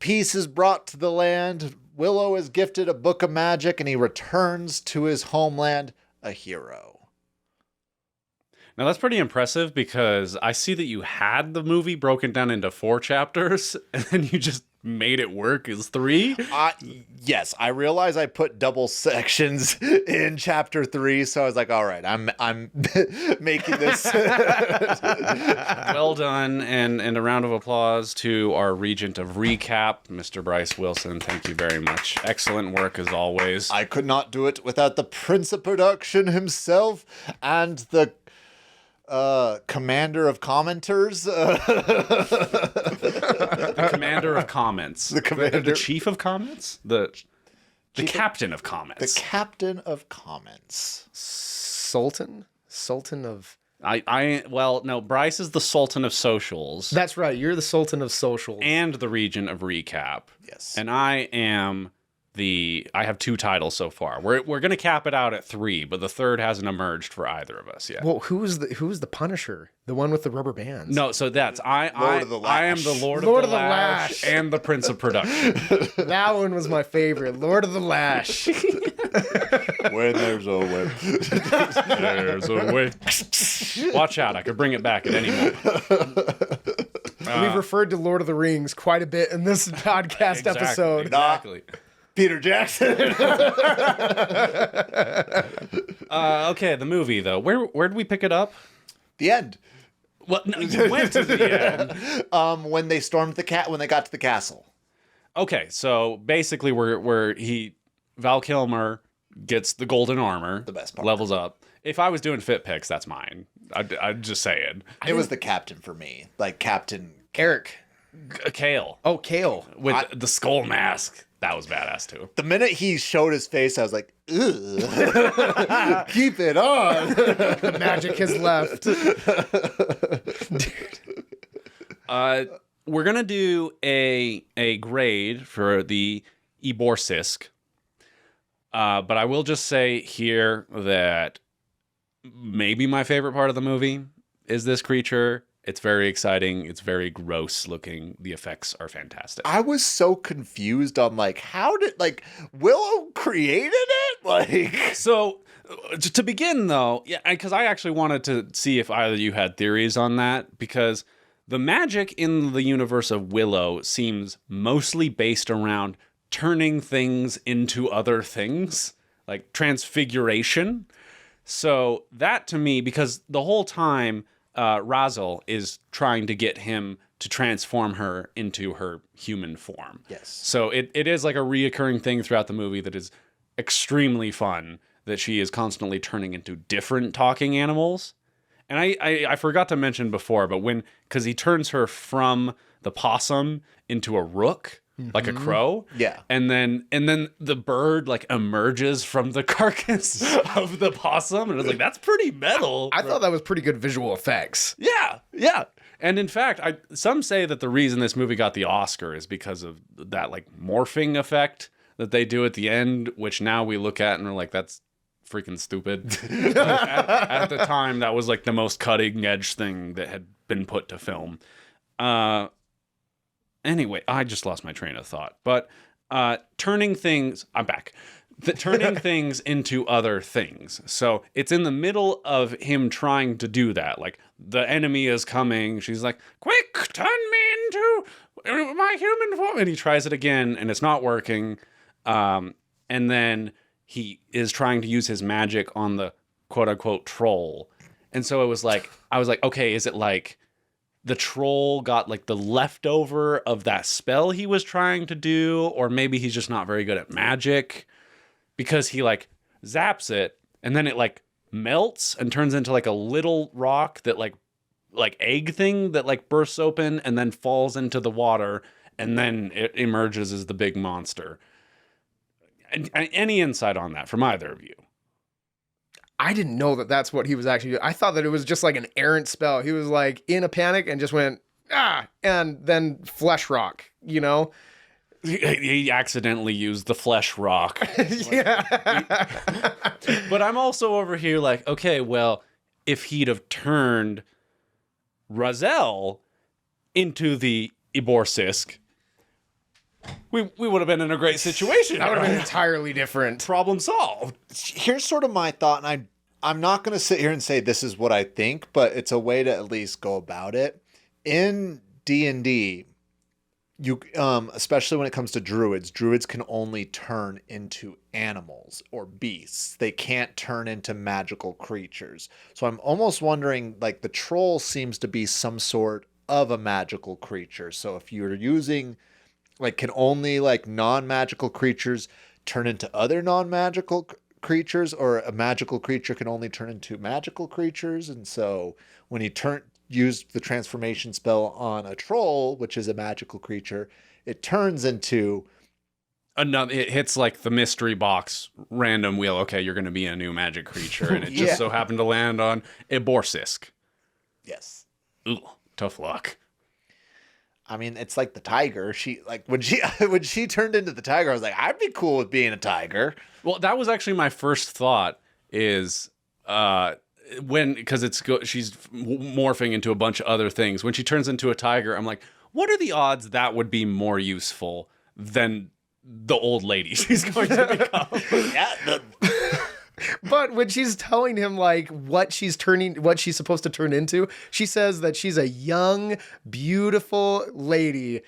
Peace is brought to the land. Willow is gifted a book of magic, and he returns to his homeland a hero. Now that's pretty impressive because I see that you had the movie broken down into 4 chapters and then you just made it work as 3. Yes, I realize I put double sections in chapter 3, so I was like, all right, I'm making this. Well done, and a round of applause to our regent of recap, Mr. Bryce Wilson. Thank you very much. Excellent work as always. I could not do it without the Prince of Production himself and the commander of commenters. The commander of comments. The chief of comments? The captain of comments. The captain of comments. Sultan of... Well, no, Bryce is the Sultan of socials. That's right. You're the Sultan of socials. And the regent of recap. Yes. And I am I have 2 titles so far. We're going to cap it out at 3, but the third hasn't emerged for either of us yet. Well, who's the Punisher? The one with the rubber bands? No, so that's I am the Lord of the Lash and the Prince of Production. That one was my favorite. Lord of the Lash. When there's a way. There's a way. Watch out, I could bring it back at any moment. We've referred to Lord of the Rings quite a bit in this podcast episode. Exactly. Peter Jackson. Okay, the movie though. Where did we pick it up? The end. Well, no, you went to the end. When they stormed when they got to the castle. Okay, so basically, Val Kilmer gets the golden armor, the best part, levels up. If I was doing fit picks, that's mine. I'd just say it. It was the captain for me, like Captain Eric. Kale. Oh, Kale with the skull mask. That was badass too. The minute he showed his face, I was like, ugh. Keep it on. The magic has left. We're gonna do a grade for the Eborsisk, but I will just say here that maybe my favorite part of the movie is this creature. It's very exciting. It's very gross looking. The effects are fantastic. I was so confused on how did Willow created it? So to begin though, yeah, because I actually wanted to see if either of you had theories on that, because the magic in the universe of Willow seems mostly based around turning things into other things, like transfiguration. So that to me, because the whole time Raziel is trying to get him to transform her into her human form. Yes. So it is like a reoccurring thing throughout the movie that is extremely fun, that she is constantly turning into different talking animals. And I forgot to mention before, but because he turns her from the possum into a rook, like a crow. Yeah. And then the bird emerges from the carcass of the possum. And I was like, that's pretty metal. I thought that was pretty good visual effects. Yeah. And in fact, some say that the reason this movie got the Oscar is because of that like morphing effect that they do at the end, which now we look at and we're like, that's freaking stupid. At the time, that was like the most cutting edge thing that had been put to film. Anyway, I just lost my train of thought. But turning things into other things. So it's in the middle of him trying to do that. Like, the enemy is coming. She's like, quick, turn me into my human form. And he tries it again, and it's not working. And then he is trying to use his magic on the quote-unquote troll. And so I was like, okay, is it like the troll got like the leftover of that spell he was trying to do? Or maybe he's just not very good at magic? Because he like zaps it and then it like melts and turns into like a little rock that like egg thing that like bursts open and then falls into the water and then it emerges as the big monster. Any insight on that from either of you? I didn't know that that's what he was actually doing. I thought that it was just like an errant spell. He was like in a panic and just went, and then flesh rock, you know? He accidentally used the flesh rock. Yeah. But I'm also over here like, okay, well, if he'd have turned Raziel into the Eborsisk, we would have been in a great situation. That would have been entirely different. Problem solved. Here's sort of my thought, and I'm not going to sit here and say this is what I think, but it's a way to at least go about it. In D&D, you especially when it comes to druids can only turn into animals or beasts. They can't turn into magical creatures. So I'm almost wondering, like, the troll seems to be some sort of a magical creature. So if you're using, like, can only like non-magical creatures turn into other non-magical creatures, or a magical creature can only turn into magical creatures? And so when you use the transformation spell on a troll, which is a magical creature, it turns into another. It hits like the mystery box random wheel. Okay, you're going to be a new magic creature, and it just so happened to land on Eborsisk. Yes. Ooh, tough luck. I mean, it's like the tiger. She like when she turned into the tiger, I was like, I'd be cool with being a tiger. Well, that was actually my first thought. Is because she's morphing into a bunch of other things. When she turns into a tiger, I'm like, what are the odds that would be more useful than the old lady she's going to become? But when she's telling him like what she's supposed to turn into, she says that she's a young, beautiful lady.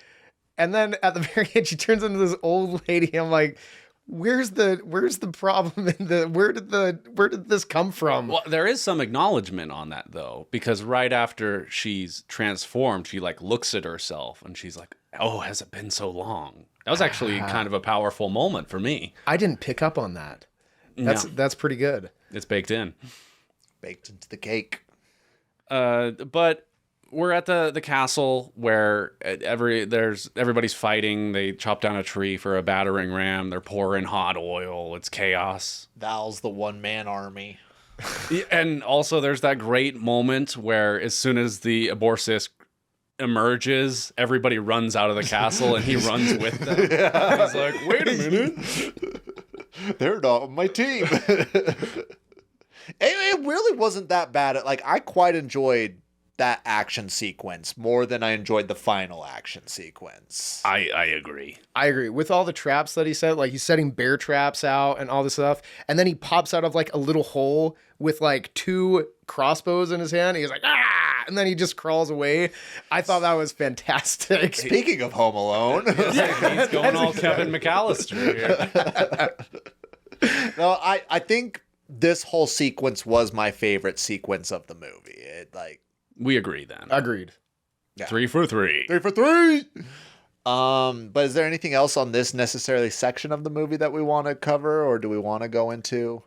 And then at the very end, she turns into this old lady. I'm like, where's the problem in where did this come from? Well, there is some acknowledgement on that though, because right after she's transformed, she like looks at herself and she's like, oh, has it been so long? That was actually kind of a powerful moment for me. I didn't pick up on that. That's pretty good. It's baked in. Baked into the cake. But we're at the castle where everybody's fighting. They chop down a tree for a battering ram. They're pouring hot oil. It's chaos. Val's the one-man army. And also there's that great moment where as soon as the Eborsisk emerges, everybody runs out of the castle and he runs with them. He's like, wait a minute. They're not on my team. It really wasn't that bad. Like, I quite enjoyed that action sequence more than I enjoyed the final action sequence. I agree. I agree. With all the traps that he set, like he's setting bear traps out and all this stuff, and then he pops out of like a little hole with like 2 crossbows in his hand. He's like, and then he just crawls away. I thought that was fantastic. Speaking of Home Alone. He's going all Kevin McAllister here. No, I think this whole sequence was my favorite sequence of the movie. We agree then. Agreed. Yeah. 3 for 3. 3 for 3. But is there anything else on this necessarily section of the movie that we want to cover, or do we want to go into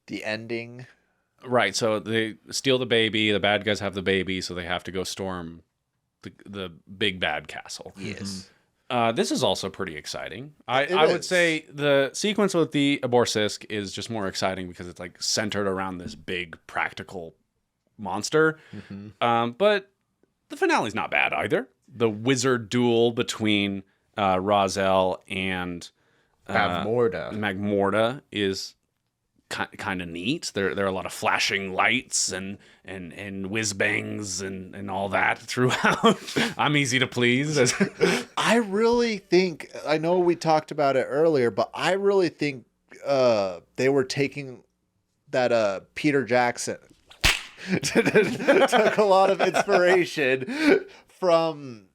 the ending? Right, so they steal the baby. The bad guys have the baby, so they have to go storm the big bad castle. Yes. This is also pretty exciting. I would say the sequence with the Eborsisk is just more exciting because it's like centered around this big practical monster. Mm-hmm. But the finale's not bad either. The wizard duel between Raziel and Magmorda is kind of neat. There are a lot of flashing lights and whiz bangs and all that throughout. I'm easy to please. I really think, I know we talked about it earlier, but I really think they were taking that Peter Jackson took a lot of inspiration from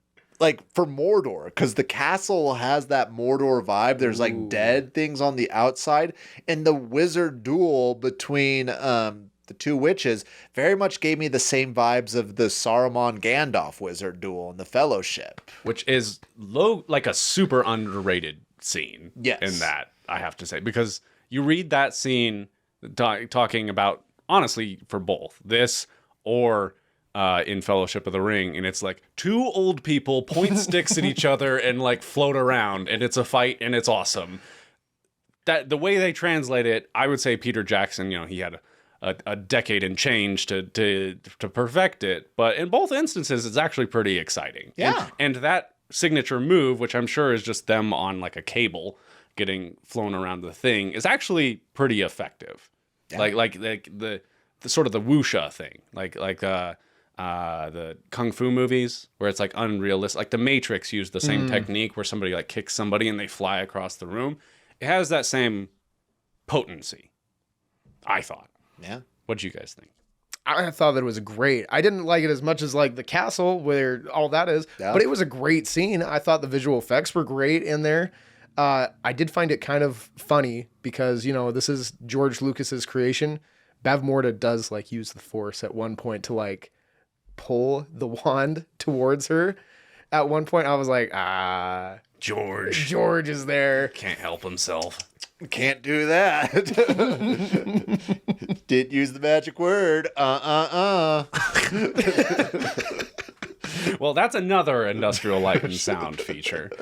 for Mordor, because the castle has that Mordor vibe. There's dead things on the outside, and the wizard duel between the two witches very much gave me the same vibes of the Saruman Gandalf wizard duel in the Fellowship, which is a super underrated scene. Yes. In that, I have to say, because you read that scene talking about, honestly, for both this or in Fellowship of the Ring, and it's like two old people point sticks at each other and float around, and it's a fight, and it's awesome. That the way they translate it, I would say Peter Jackson, he had a decade and change to perfect it, but in both instances, it's actually pretty exciting. Yeah, and that signature move, which I'm sure is just them on a cable getting flown around the thing, is actually pretty effective. Yeah. Like the sort of the wuxia thing, the kung fu movies where it's unrealistic. Like The Matrix used the same technique where somebody kicks somebody and they fly across the room. It has that same potency, I thought. Yeah. What'd you guys think? I thought that it was great. I didn't like it as much as the castle where all that is, but it was a great scene. I thought the visual effects were great in there. I did find it kind of funny because, this is George Lucas's creation. Bavmorda does use the Force at one point to pull the wand towards her. At one point I was like, George is there. Can't help himself. Can't do that. Didn't use the magic word. Well, that's another Industrial Light and Sound feature.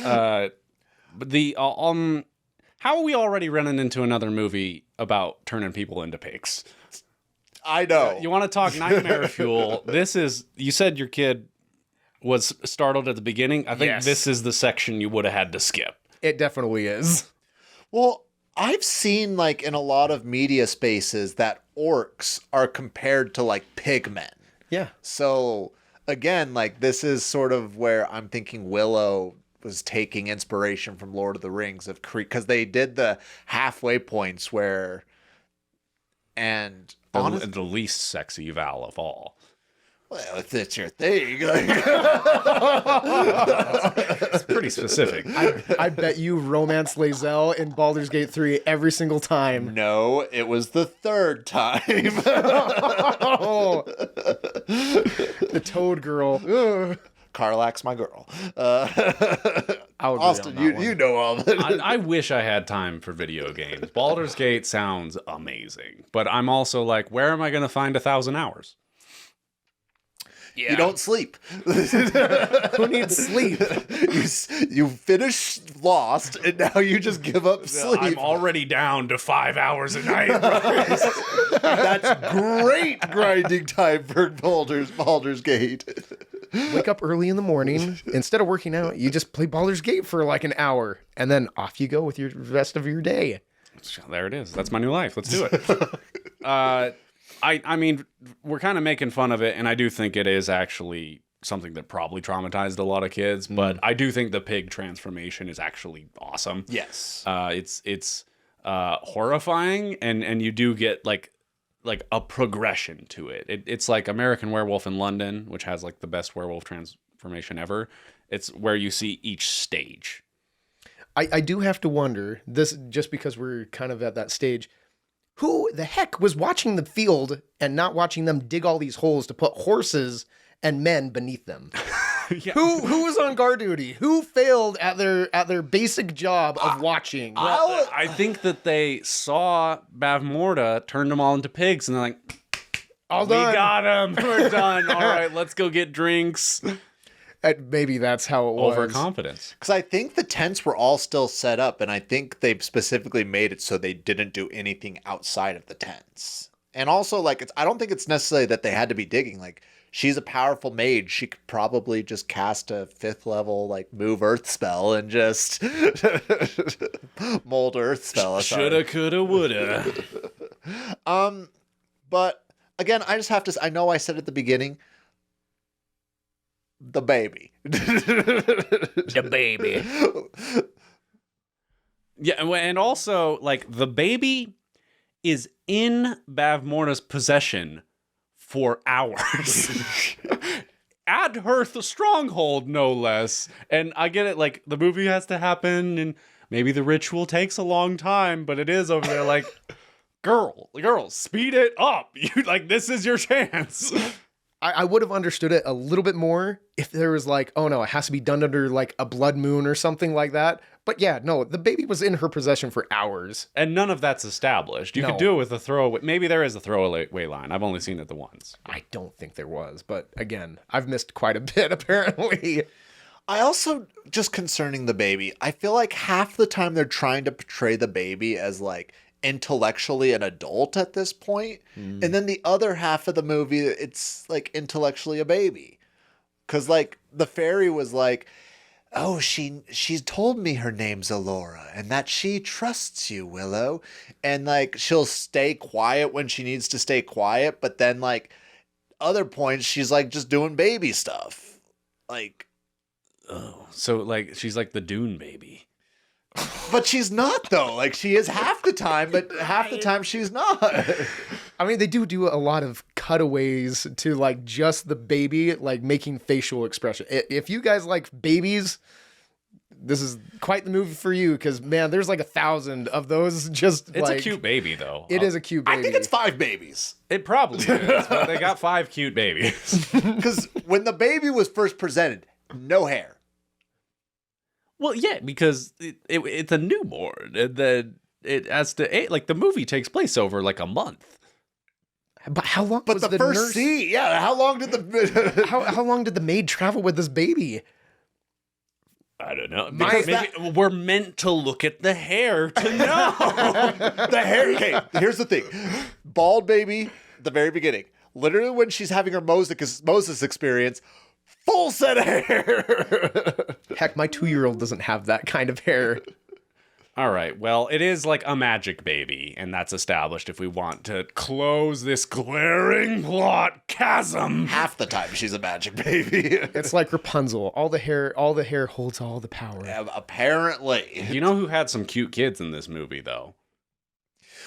But the how are we already running into another movie about turning people into pigs? I know. You want to talk nightmare fuel? You said your kid was startled at the beginning. I think This is the section you would have had to skip. It definitely is. Well, I've seen in a lot of media spaces that orcs are compared to pigmen. Yeah. So again, this is sort of where I'm thinking Willow was taking inspiration from Lord of the Rings because they did the halfway points where, and the least sexy Val of all. Well, if that's your thing. It's pretty specific. I bet you romance Lae'zel in Baldur's Gate 3 every single time. No, it was the third time. The Toad Girl. Ugh. Carlack's my girl. Austin, you know all that. I wish I had time for video games. Baldur's Gate sounds amazing, but I'm also where am I going to find 1,000 hours? Yeah. You don't sleep. Who needs sleep? You finish Lost, and now you just give up sleep. I'm already down to 5 hours a night. That's great grinding time for Baldur's Gate. Wake up early in the morning. Instead of working out, you just play Baldur's Gate for an hour, and then off you go with your rest of your day. There it is. That's my new life. Let's do it. I mean, we're kind of making fun of it, and I do think it is actually something that probably traumatized a lot of kids, but I do think the pig transformation is actually awesome. Yes. It's horrifying, and you do get a progression to it. It's like American Werewolf in London, which has the best werewolf transformation ever. It's where you see each stage. I do have to wonder, this just because we're kind of at that stage, who the heck was watching the field and not watching them dig all these holes to put horses and men beneath them? Yeah. Who was on guard duty? Who failed at their basic job of watching? Well, I think that they saw Bavmorda, turned them all into pigs, and they're like, all done. We got them. We're done. All right, let's go get drinks. Maybe that's how it was. Overconfidence. Because I think the tents were all still set up, and I think they specifically made it so they didn't do anything outside of the tents. And also, like, I don't think it's necessarily that they had to be digging. Like, she's a powerful mage. She could probably just cast a 5th level, like, move earth spell and just mold earth spell. Shoulda, coulda, woulda. But again, I just have to. I know I said at the beginning, the baby. The baby. Yeah, and also, like, the baby is in Bavmorna's possession for hours. At her stronghold, no less. And I get it, like, the movie has to happen, and maybe the ritual takes a long time, but it is over there, like, girl, speed it up. You, like, this is your chance. I would have understood it a little bit more if there was like, oh no, it has to be done under like a blood moon or something like that. But yeah, no, the baby was in her possession for hours. And none of that's established. You could do it with a throwaway. Maybe there is a throwaway line. I've only seen it the once. I don't think there was. But again, I've missed quite a bit apparently. I also, just concerning the baby, I feel like half the time they're trying to portray the baby as like intellectually an adult at this point. And then the other half of the movie, it's like intellectually a baby. Because like the fairy was like, oh, she's told me her name's Elora and that she trusts you, Willow. And like she'll stay quiet when she needs to stay quiet. But then like other points, she's like just doing baby stuff. Like, oh, so like she's like the Dune baby. But she's not, though. Like, she is half the time, but half the time she's not. I mean, they do a lot of cutaways to, like, just the baby, like, making facial expression. If you guys like babies, this is quite the movie for you, because, man, there's, like, 1,000 of those just, It's a cute baby, though. It is a cute baby. I think it's 5 babies. It probably is, but they got 5 cute babies. Because when the baby was first presented, no hair. Well, yeah, because it's a newborn, and then it has to, like, the movie takes place over, like, a month. But how long But was the first nurse... scene, yeah, how long did the... how long did the maid travel with this baby? I don't know. Because maybe we're meant to look at the hair to know. The hair, okay, here's the thing. Bald baby, at the very beginning. Literally when she's having her Moses experience, full set of hair. Heck, my 2-year-old doesn't have that kind of hair. All right. Well, it is like a magic baby, and that's established if we want to close this glaring plot chasm. Half the time she's a magic baby. It's like Rapunzel. All the hair holds all the power. Apparently. You know who had some cute kids in this movie, though?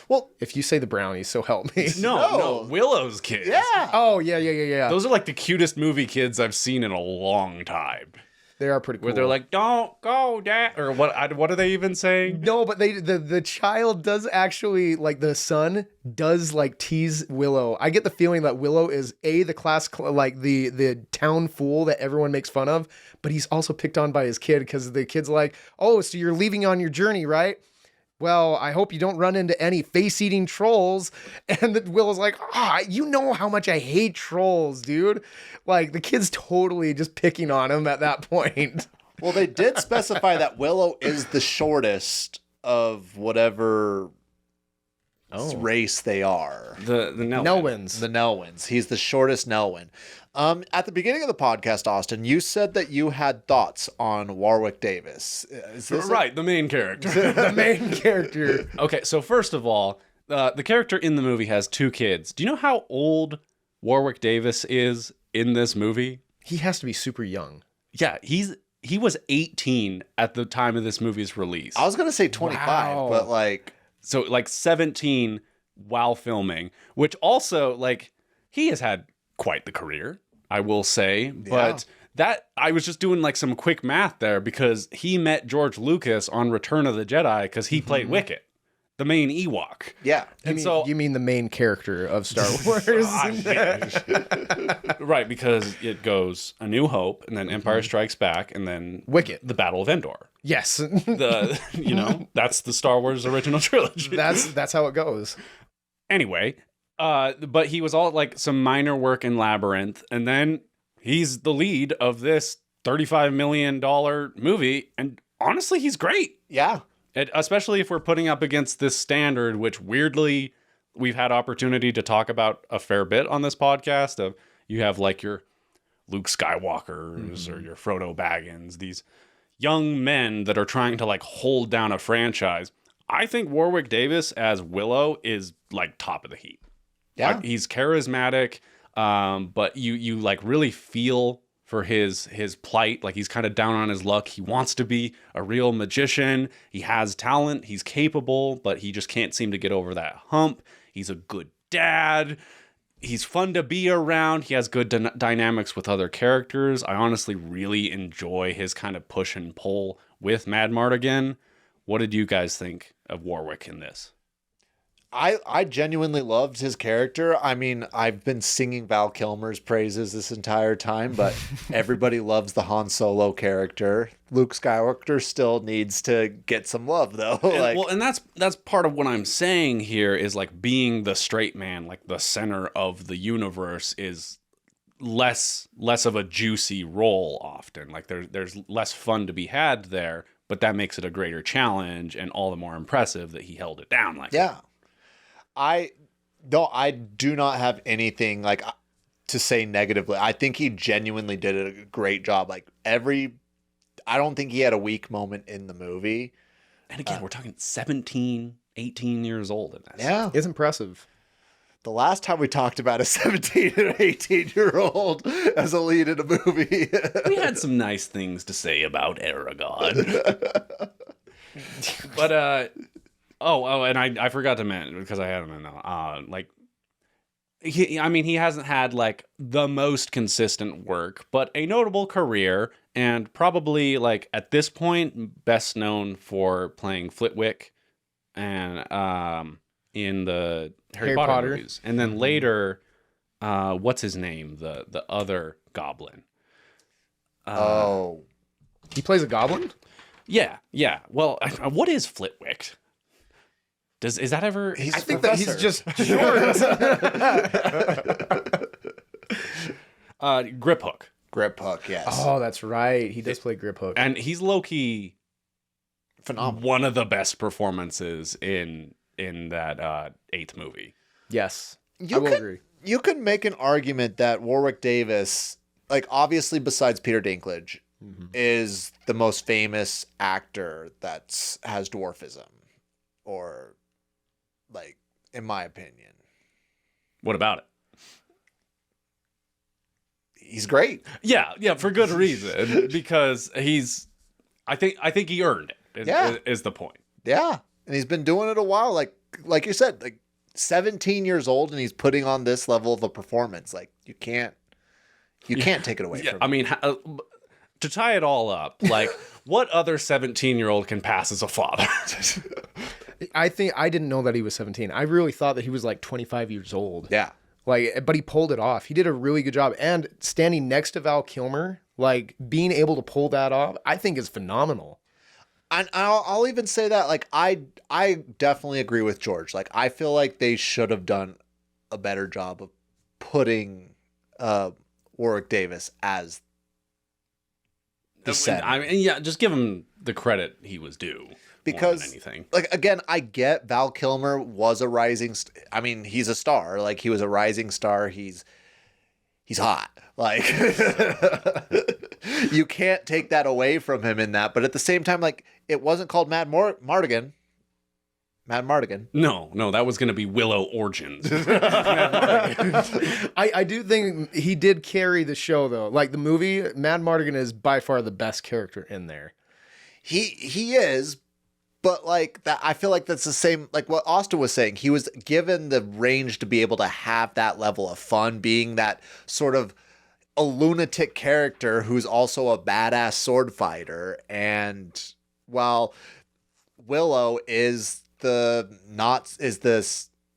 Well, if you say the Brownies, so help me. No, Willow's kids. yeah. Oh, yeah. Those are like the cutest movie kids I've seen in a long time. They are pretty cool. Where they're like, "Don't go, Dad," or what are they even saying? No, but the child does actually, like, the son does like tease Willow. I get the feeling that Willow is the like the town fool that everyone makes fun of, but he's also picked on by his kid because the kid's like, "Oh, so you're leaving on your journey, right? Well, I hope you don't run into any face-eating trolls." And Willow's like, you know how much I hate trolls, dude. Like, the kid's totally just picking on him at that point. Well, they did specify that Willow is the shortest of whatever race they are. The Nelwyns. The Nelwyns. He's the shortest Nelwyn. At the beginning of the podcast, Austin, you said that you had thoughts on Warwick Davis. Is this right, the main character. The main character. Okay, so first of all, the character in the movie has 2 kids. Do you know how old Warwick Davis is in this movie? He has to be super young. Yeah, he was 18 at the time of this movie's release. I was going to say 25, Wow. but like... So like 17 while filming, which also, like, he has had quite the career, I will say. But that, I was just doing like some quick math there because he met George Lucas on Return of the Jedi because he played Wicket, the main Ewok. Yeah. You mean the main character of Star Wars? Right, because it goes A New Hope and then Empire Strikes Back and then Wicket. the Battle of Endor. Yes. That's the Star Wars original trilogy. That's how it goes. Anyway, but he was all like some minor work in Labyrinth, and then he's the lead of this $35 million movie, and honestly, he's great. Yeah. Especially if we're putting up against this standard, which weirdly we've had opportunity to talk about a fair bit on this podcast. Of you have like your Luke Skywalkers or your Frodo Baggins, these young men that are trying to like hold down a franchise. I think Warwick Davis as Willow is like top of the heap. Yeah. Like, he's charismatic, but you like really feel for his plight. Like, he's kind of down on his luck. He wants to be a real magician. He has talent. He's capable, but he just can't seem to get over that hump. He's a good dad. He's fun to be around. He has good dynamics with other characters. I honestly really enjoy his kind of push and pull with Mad Mardigan. What did you guys think of Warwick in this? I genuinely loved his character. I mean, I've been singing Val Kilmer's praises this entire time, but everybody loves the Han Solo character. Luke Skywalker still needs to get some love, though. And that's part of what I'm saying here is like being the straight man, like the center of the universe is less of a juicy role often. Like there's less fun to be had there, but that makes it a greater challenge and all the more impressive that he held it down like yeah. I do not have anything like to say negatively. I think he genuinely did a great job. Like I don't think he had a weak moment in the movie. And again, we're talking 17, 18 years old in this. Yeah. It's impressive. The last time we talked about a 17 and 18-year-old as a lead in a movie. We had some nice things to say about Aragon. But, and I forgot to mention, because I had him in like, he hasn't had like the most consistent work, but a notable career, and probably like at this point best known for playing Flitwick and in the Harry Potter movies, and then later, what's his name, the other goblin? He plays a goblin? Yeah. Well, what is Flitwick? Is that ever? I think that he's just short. Grip Hook. Grip Hook, yes. Oh, that's right. He does play Grip Hook. And he's low-key phenomenal. One of the best performances in that 8th movie. Yes. I will agree. You could make an argument that Warwick Davis, like obviously besides Peter Dinklage, is the most famous actor that has dwarfism. Or, like, in my opinion. What about it? He's great. Yeah, for good reason. Because I think he earned it, is the point. Yeah. And he's been doing it a while. Like you said, like 17 years old, and he's putting on this level of a performance. Like, you can't take it away from him. I mean, to tie it all up, like, what other 17-year-old can pass as a father? I think I didn't know that he was 17. I really thought that he was like 25 years old. Yeah. Like, but he pulled it off. He did a really good job. And standing next to Val Kilmer, like being able to pull that off, I think is phenomenal. And I'll even say that, like, I definitely agree with George. Like, I feel like they should have done a better job of putting Warwick Davis as the center. I mean, yeah, just give him the credit he was due. Because, anything. like, again, I get Val Kilmer was a rising I mean, he's a star. Like, he was a rising star. He's hot. Like, you can't take that away from him in that. But at the same time, like, it wasn't called Mad Mardigan. Mad Mardigan. No, that was going to be Willow Origins. I do think he did carry the show, though. Like, the movie, Mad Mardigan is by far the best character in there. He is. But like that, I feel like that's the same, like what Austin was saying. He was given the range to be able to have that level of fun, being that sort of a lunatic character who's also a badass sword fighter. And while Willow is the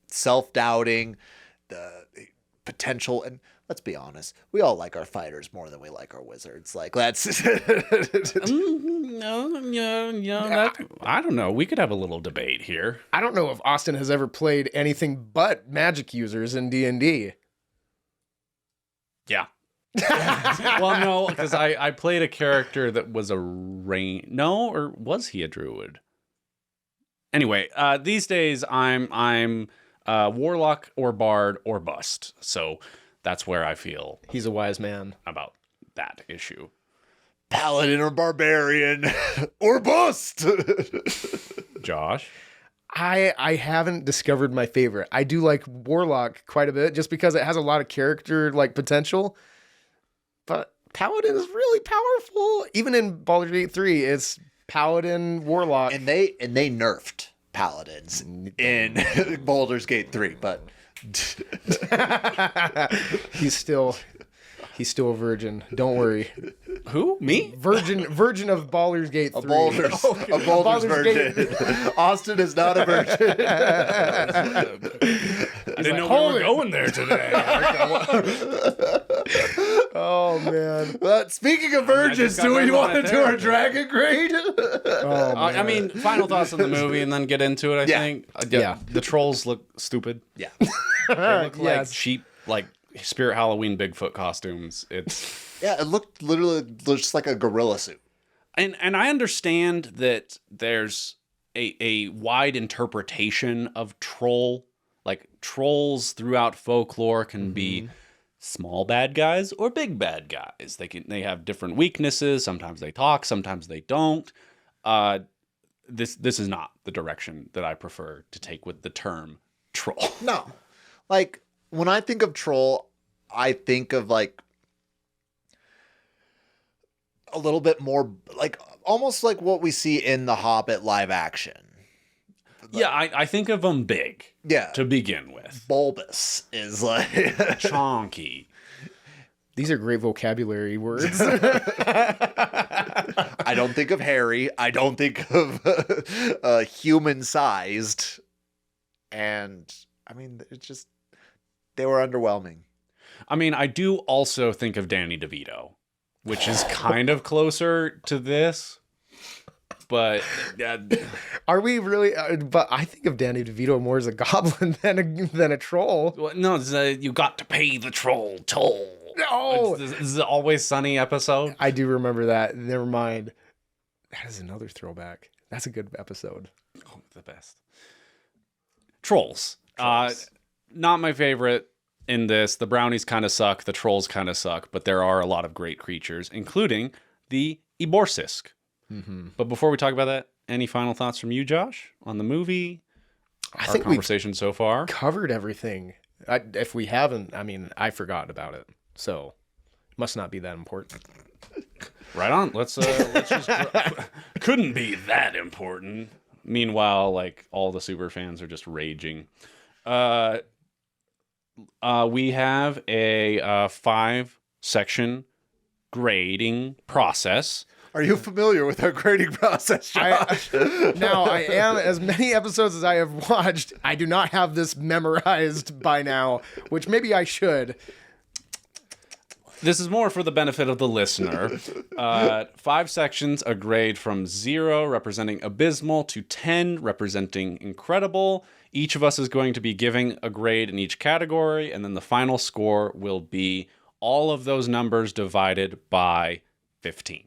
self-doubting, the potential, and let's be honest, we all like our fighters more than we like our wizards. Like, that's I don't know. We could have a little debate here. I don't know if Austin has ever played anything but magic users in D&D. Yeah. Well, no, because I played a character that was a or was he a druid? Anyway, these days I'm warlock or bard or bust. So that's where I feel He's a wise man. about that issue. Paladin or barbarian or bust. Josh? I haven't discovered my favorite. I do like Warlock quite a bit just because it has a lot of character like potential. But Paladin is really powerful. Even in Baldur's Gate 3, it's Paladin, Warlock. and they nerfed paladins in Baldur's Gate 3, but He's still a virgin. Don't worry. Who? Me? Virgin of Baldur's Gate 3. a Baldur's Baldur's Gate. virgin. Austin is not a virgin. I didn't know we were going there today. Oh man. But speaking of virgins, got do we right want to behind do it our there. dragon grade? Oh, man. I mean, final thoughts on the movie and then get into it, I Yeah. think. Yeah. The trolls look stupid. Yeah. They look like Yes. cheap, like Spirit Halloween Bigfoot costumes. It's Yeah, it looked literally just like a gorilla suit. and I understand that there's a wide interpretation of troll. Like trolls throughout folklore can be small bad guys or big bad guys. They have different weaknesses. Sometimes they talk, sometimes they don't. This is not the direction that I prefer to take with the term troll. No. Like, when I think of troll, I think of like a little bit more like almost like what we see in the Hobbit live action. Yeah, I think of them big Yeah. to begin with. Bulbous is like Chonky. These are great vocabulary words. I don't think of hairy. I don't think of human sized. And I mean, it's just they were underwhelming. I mean, I do also think of Danny DeVito, which is kind of closer to this. But Are we really? But I think of Danny DeVito more as a goblin than a troll. well, no, it's, you got to pay the troll toll. No, This is the Always Sunny episode. I do remember that. Never mind. That is another throwback. That's a good episode. Oh, the best. Trolls. Not my favorite in this. The brownies kind of suck. The trolls kind of suck. But there are a lot of great creatures, including the Eborsisk. But before we talk about that, any final thoughts from you, Josh, on the movie? I Our think we've conversation so far. covered everything. If we haven't, I mean, I forgot about it. So, must not be that important. Right on. Let's just couldn't be that important. Meanwhile, like all the super fans are just raging. We have a 5-section grading process. Are you familiar with our grading process, Josh? Now, I am, as many episodes as I have watched, I do not have this memorized by now, which maybe I should. This is more for the benefit of the listener. 5 sections, a grade from 0 representing abysmal to 10 representing incredible. Each of us is going to be giving a grade in each category, and then the final score will be all of those numbers divided by 15.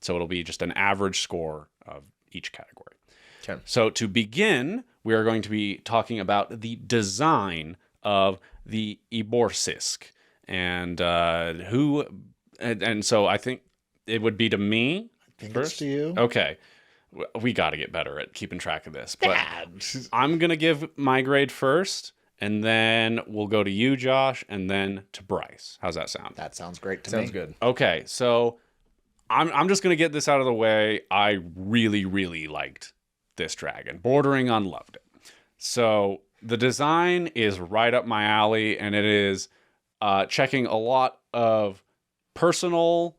So it'll be just an average score of each category. Okay. So to begin, we are going to be talking about the design of the Eborsisk. And so I think it would be to me first. To you. Okay. We got to get better at keeping track of this. But I'm going to give my grade first, and then we'll go to you, Josh, and then to Bryce. How's that sound? That sounds great to Sounds me. good. Okay, so I'm just going to get this out of the way. I really, really liked this dragon, bordering on loved it. So the design is right up my alley, and it is checking a lot of personal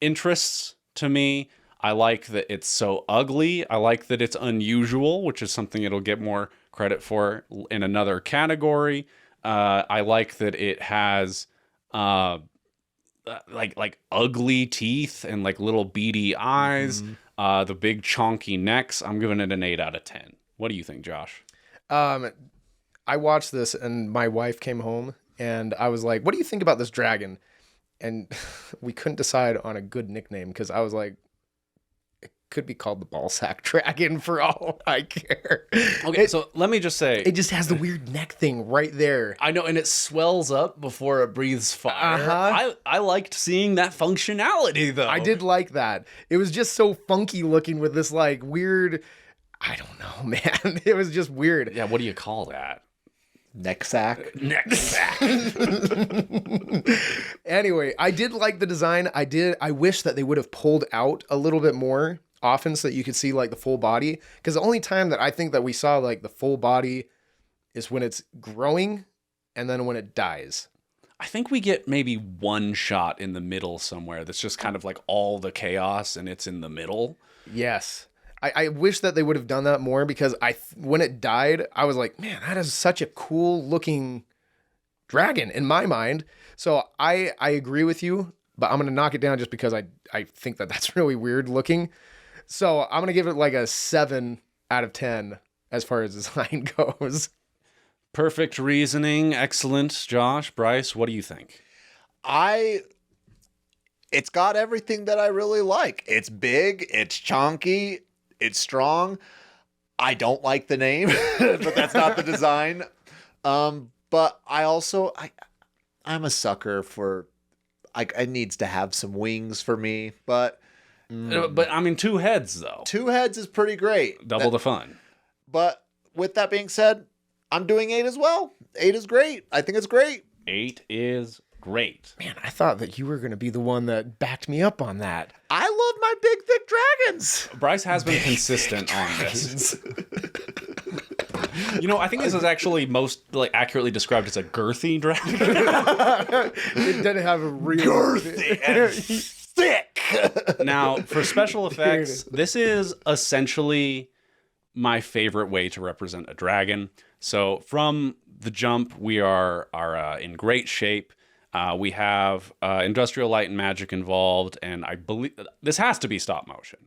interests to me. I like that it's so ugly. I like that it's unusual, which is something it'll get more credit for in another category. I like that it has like ugly teeth and like little beady eyes. The big chonky necks. I'm giving it an 8 out of 10. What do you think, Josh? I watched this and my wife came home and I was like, what do you think about this dragon? And we couldn't decide on a good nickname because I was like, could be called the ballsack dragon for all I care. Okay, so let me just say, It just has the weird neck thing right there. I know, and it swells up before it breathes fire. I liked seeing that functionality, though. I did like that. It was just so funky looking with this like weird, I don't know, man. It was just weird. Yeah, what do you call that? Neck sack. Neck sack. Anyway, I did like the design. I wish that they would have pulled out a little bit more often so that you could see like the full body. Because the only time that I think that we saw like the full body is when it's growing and then when it dies. I think we get maybe one shot in the middle somewhere that's just kind of like all the chaos and it's in the middle. Yes. I wish that they would have done that more because when it died, I was like, man, that is such a cool looking dragon in my mind. So I agree with you, but I'm going to knock it down just because I think that that's really weird looking. So I'm going to give it like a 7 out of 10 as far as design goes. Perfect reasoning. Excellent. Josh, Bryce, what do you think? It's got everything that I really like. It's big, it's chonky, it's strong. I don't like the name, but that's not the design. But I also, I'm a sucker for, it needs to have some wings for me, but I mean, 2 heads, though. 2 heads is pretty great. Double the fun. But with that being said, I'm doing 8 as well. 8 is great. I think it's great. 8 is great. Man, I thought that you were going to be the one that backed me up on that. I love my big, thick dragons. Bryce has been consistent on this. You know, I think this is actually most like accurately described as a girthy dragon. It doesn't have a real... Girthy and thick. Now, for special effects, this is essentially my favorite way to represent a dragon. So from the jump, we are in great shape. We have industrial light and magic involved, and I believe this has to be stop motion.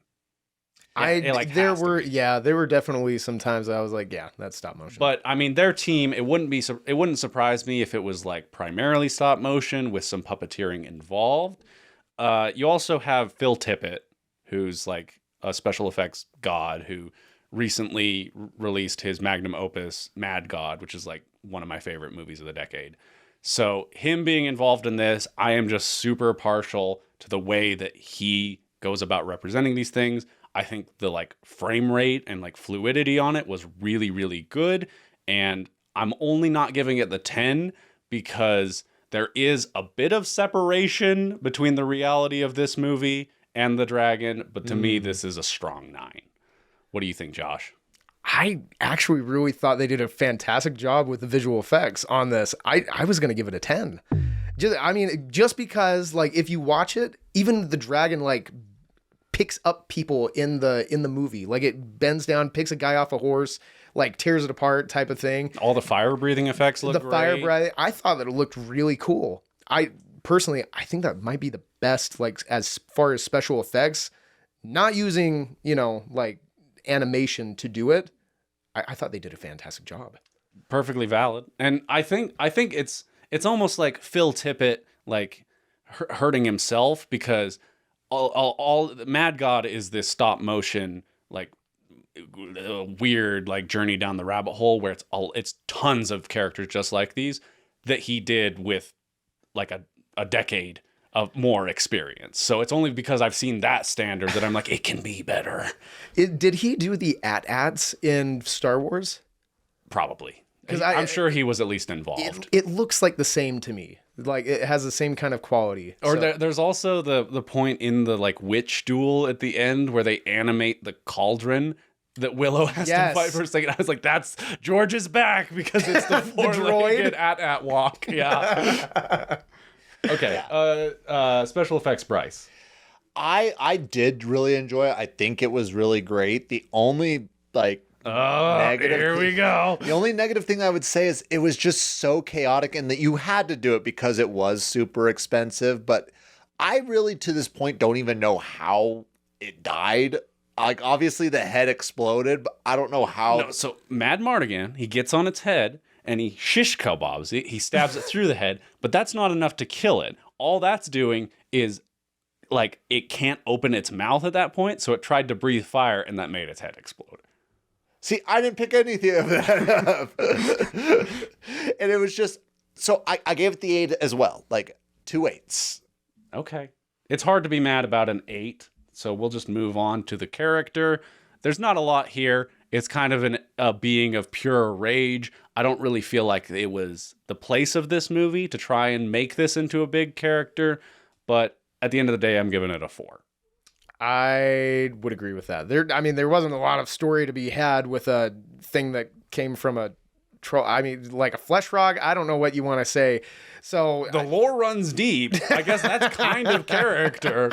There were definitely some times that I was like, yeah, that's stop motion. But I mean, their team, it wouldn't surprise me if it was like primarily stop motion with some puppeteering involved. You also have Phil Tippett, who's like a special effects god who recently released his magnum opus Mad God, which is like one of my favorite movies of the decade. So him being involved in this, I am just super partial to the way that he goes about representing these things. I think the like frame rate and like fluidity on it was really, really good. And I'm only not giving it the 10 because there is a bit of separation between the reality of this movie and the dragon. But to me, this is a strong 9. What do you think, Josh? I actually really thought they did a fantastic job with the visual effects on this. I was going to give it a 10. Just because like if you watch it, even the dragon like picks up people in the movie. Like it bends down, picks a guy off a horse, like tears it apart type of thing. All the fire breathing effects look great. Fire breathing, I thought that it looked really cool. I think that might be the best like as far as special effects, not using, like animation to do it. I thought they did a fantastic job. Perfectly valid. And I think it's almost like Phil Tippett like hurting himself because all Mad God is this stop motion like weird like journey down the rabbit hole where it's tons of characters just like these that he did with like a decade of more experience. So it's only because I've seen that standard that I'm like, it can be better. Did he do the AT-ATs in Star Wars? Probably. Because I'm sure he was at least involved. It looks like the same to me. Like it has the same kind of quality. Or there's also the point in the like witch duel at the end where they animate the cauldron that Willow has to fight for a second. I was like, that's George is back because it's the four-legged AT-AT walk. Yeah. Okay. Special effects, Bryce. I did really enjoy it. I think it was really great. The only negative here we go. The only negative thing I would say is it was just so chaotic and that you had to do it because it was super expensive. But I really, to this point, don't even know how it died. Like, obviously the head exploded, but I don't know how. No, so Mad Mardigan, he gets on its head and he shish kebabs it. He stabs it through the head, but that's not enough to kill it. All that's doing is like it can't open its mouth at that point, so it tried to breathe fire, and that made its head explode. See, I didn't pick anything of that up. And it was just, so I gave it the 8 as well, like 2 8s. Okay. It's hard to be mad about an 8, so we'll just move on to the character. There's not a lot here. It's kind of a being of pure rage. I don't really feel like it was the place of this movie to try and make this into a big character, but at the end of the day, I'm giving it a 4. I would agree with that. There wasn't a lot of story to be had with a thing that came from a troll. I mean, like a flesh frog. I don't know what you want to say. So The lore runs deep. I guess that's kind of character.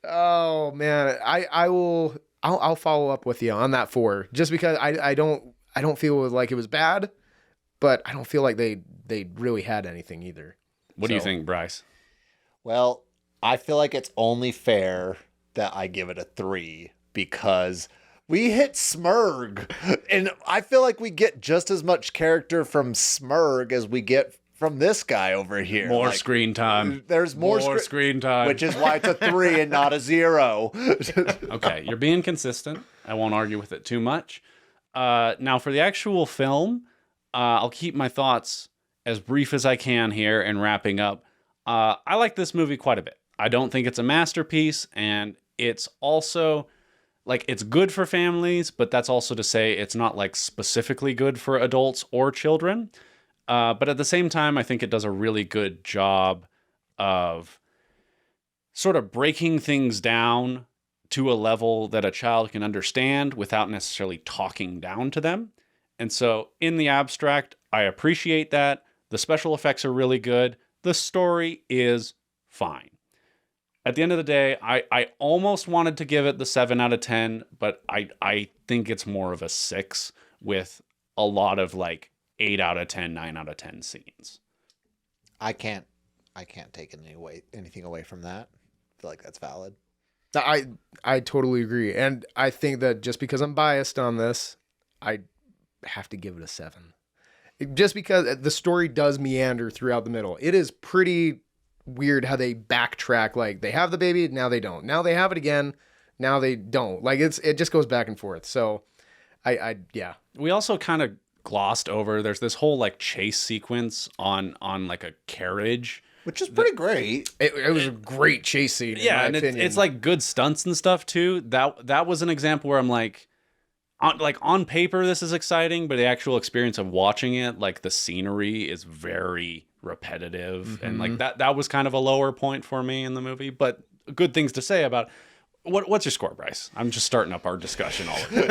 Oh man, I'll follow up with you on that 4, just because I don't feel like it was bad, but I don't feel like they really had anything either. What do you think, Bryce? Well, I feel like it's only fair that I give it a 3 because we hit Smurg. And I feel like we get just as much character from Smurg as we get from this guy over here. More like, screen time. There's more screen time. Which is why it's a 3 and not a 0. Okay, you're being consistent. I won't argue with it too much. Now, for the actual film, I'll keep my thoughts as brief as I can here and wrapping up. I like this movie quite a bit. I don't think it's a masterpiece, and it's also, like, it's good for families, but that's also to say it's not, like, specifically good for adults or children. But at the same time, I think it does a really good job of sort of breaking things down to a level that a child can understand without necessarily talking down to them. And so, in the abstract, I appreciate that. The special effects are really good. The story is fine. At the end of the day, I almost wanted to give it the 7 out of 10, but I think it's more of a 6 with a lot of like 8 out of 10, 9 out of 10 scenes. I can't take anything away from that. I feel like that's valid. I totally agree. And I think that just because I'm biased on this, I have to give it a 7. Just because the story does meander throughout the middle. It is pretty weird how they backtrack. Like, they have the baby, now they don't. Now they have it again, now they don't. Like, it just goes back and forth. So, yeah. We also kind of glossed over, there's this whole, like, chase sequence on like, a carriage. Which is pretty great. It was a great chase scene, in my and opinion. it's like good stunts and stuff, too. That was an example where I'm like, on paper, this is exciting, but the actual experience of watching it, like, the scenery is very repetitive. Mm-hmm. And, like, that was kind of a lower point for me in the movie. But good things to say about what's your score, Bryce? I'm just starting up our discussion all of it.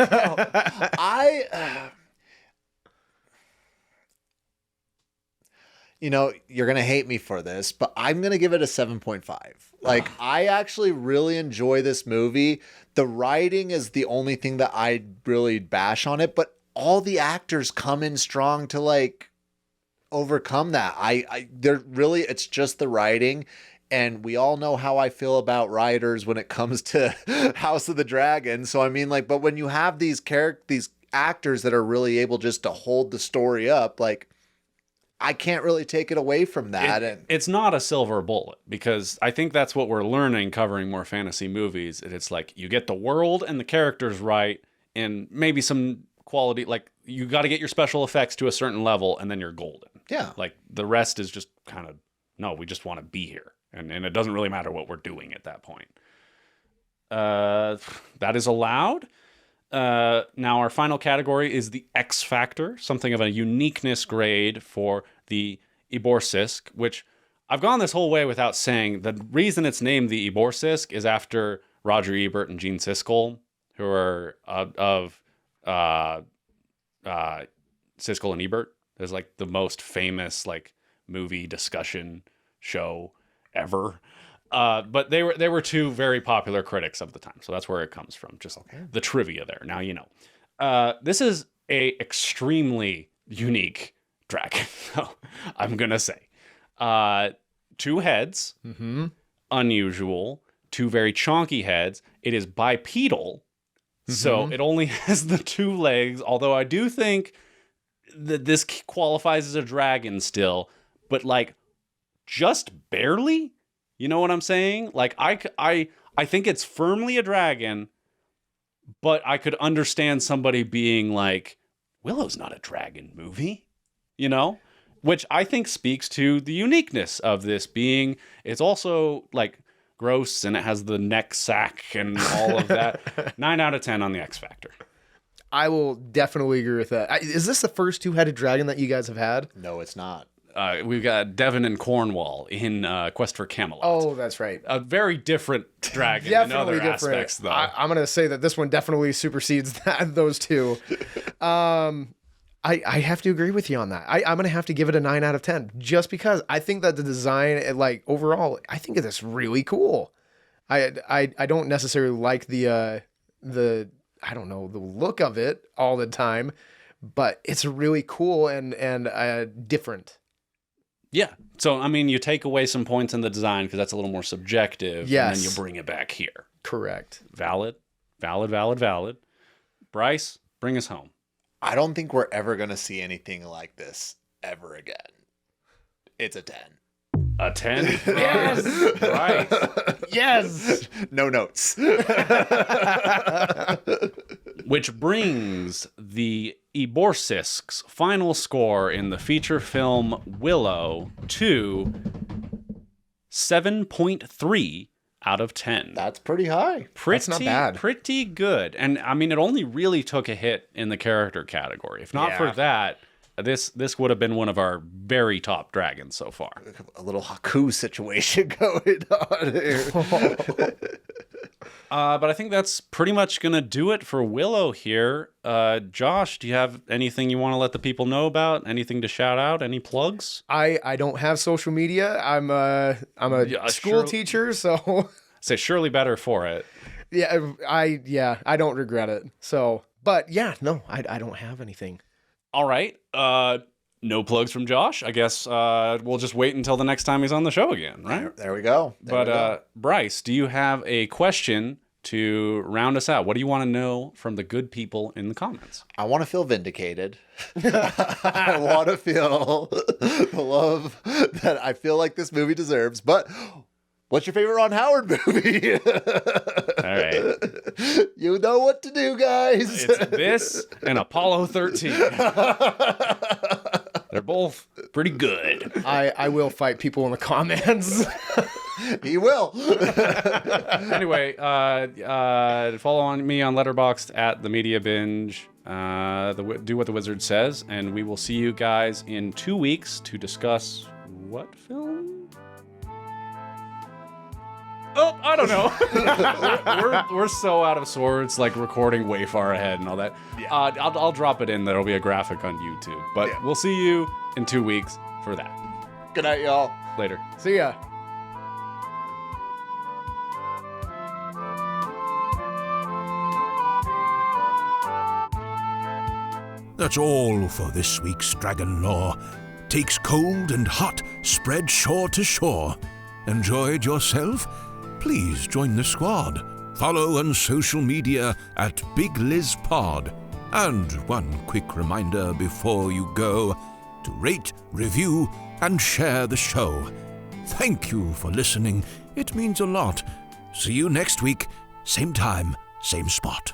You're going to hate me for this, but I'm going to give it a 7.5. Like, I actually really enjoy this movie. The writing is the only thing that I really bash on it, but all the actors come in strong to, like, overcome that. It's just the writing. And we all know how I feel about writers when it comes to House of the Dragon. So, I mean, like, but when you have these actors that are really able just to hold the story up, like, I can't really take it away from that. It's not a silver bullet, because I think that's what we're learning covering more fantasy movies. It's like you get the world and the characters right, and maybe some quality, like you got to get your special effects to a certain level, and then you're golden. Yeah. Like the rest is just kind of, no, we just want to be here. And it doesn't really matter what we're doing at that point. That is allowed. Now, our final category is the X Factor, something of a uniqueness grade for the Eborsisk, which I've gone this whole way without saying. The reason it's named the Eborsisk is after Roger Ebert and Gene Siskel, who are of Siskel and Ebert. There's like the most famous like movie discussion show ever. But they were two very popular critics of the time, so that's where it comes from. Just the trivia there. Now you know. This is a extremely unique dragon. I'm gonna say, 2 heads, unusual. 2 very chonky heads. It is bipedal, so it only has the 2 legs. Although I do think that this qualifies as a dragon still, but like just barely. You know what I'm saying? Like, I think it's firmly a dragon, but I could understand somebody being like, Willow's not a dragon movie, you know? Which I think speaks to the uniqueness of this being. It's also, like, gross, and it has the neck sack and all of that. 9 out of 10 on the X Factor. I will definitely agree with that. Is this the first two-headed dragon that you guys have had? No, it's not. We've got Devon and Cornwall in Quest for Camelot. Oh, that's right. A very different dragon in other Definitely aspects, though. I'm going to say that this one definitely supersedes those two. I have to agree with you on that. I'm going to have to give it a 9 out of 10 just because I think that the design, like, overall, I think it's really cool. I don't necessarily like the I don't know, the look of it all the time, but it's really cool and different. Yeah. So, I mean, you take away some points in the design because that's a little more subjective. Yes. And then you bring it back here. Correct. Valid. Bryce, bring us home. I don't think we're ever going to see anything like this ever again. It's a 10. A 10? Yes. Right. Yes. No notes. Which brings the Eborsisk's final score in the feature film Willow to 7.3 out of 10. That's pretty high. That's not bad. Pretty good. And I mean, it only really took a hit in the character category. If not for that, this would have been one of our very top dragons so far. A little Haku situation going on here. But I think that's pretty much going to do it for Willow here. Josh, do you have anything you want to let the people know about? Anything to shout out? Any plugs? I don't have social media. I'm a school teacher, so Say surely better for it. I don't regret it. So, but yeah, no, I don't have anything. All right. No plugs from Josh. I guess we'll just wait until the next time he's on the show again, right? There we go. Bryce, do you have a question to round us out? What do you want to know from the good people in the comments? I want to feel vindicated. I want to feel the love that I feel like this movie deserves. But what's your favorite Ron Howard movie? All right. You know what to do, guys. It's this and Apollo 13. They're both pretty good. I will fight people in the comments. He will. Anyway, follow on me on Letterboxd at the Media Binge. Do what the wizard says, and we will see you guys in 2 weeks to discuss what film? Oh, I don't know. we're so out of sorts, like recording way far ahead and all that. Yeah. I'll drop it in. There'll be a graphic on YouTube. But we'll see you in 2 weeks for that. Good night, y'all. Later. See ya. That's all for this week's Dragon Lore. Takes cold and hot, spread shore to shore. Enjoyed yourself? Please join the squad. Follow on social media at BigLizPod. And one quick reminder before you go, to rate, review, and share the show. Thank you for listening. It means a lot. See you next week. Same time, same spot.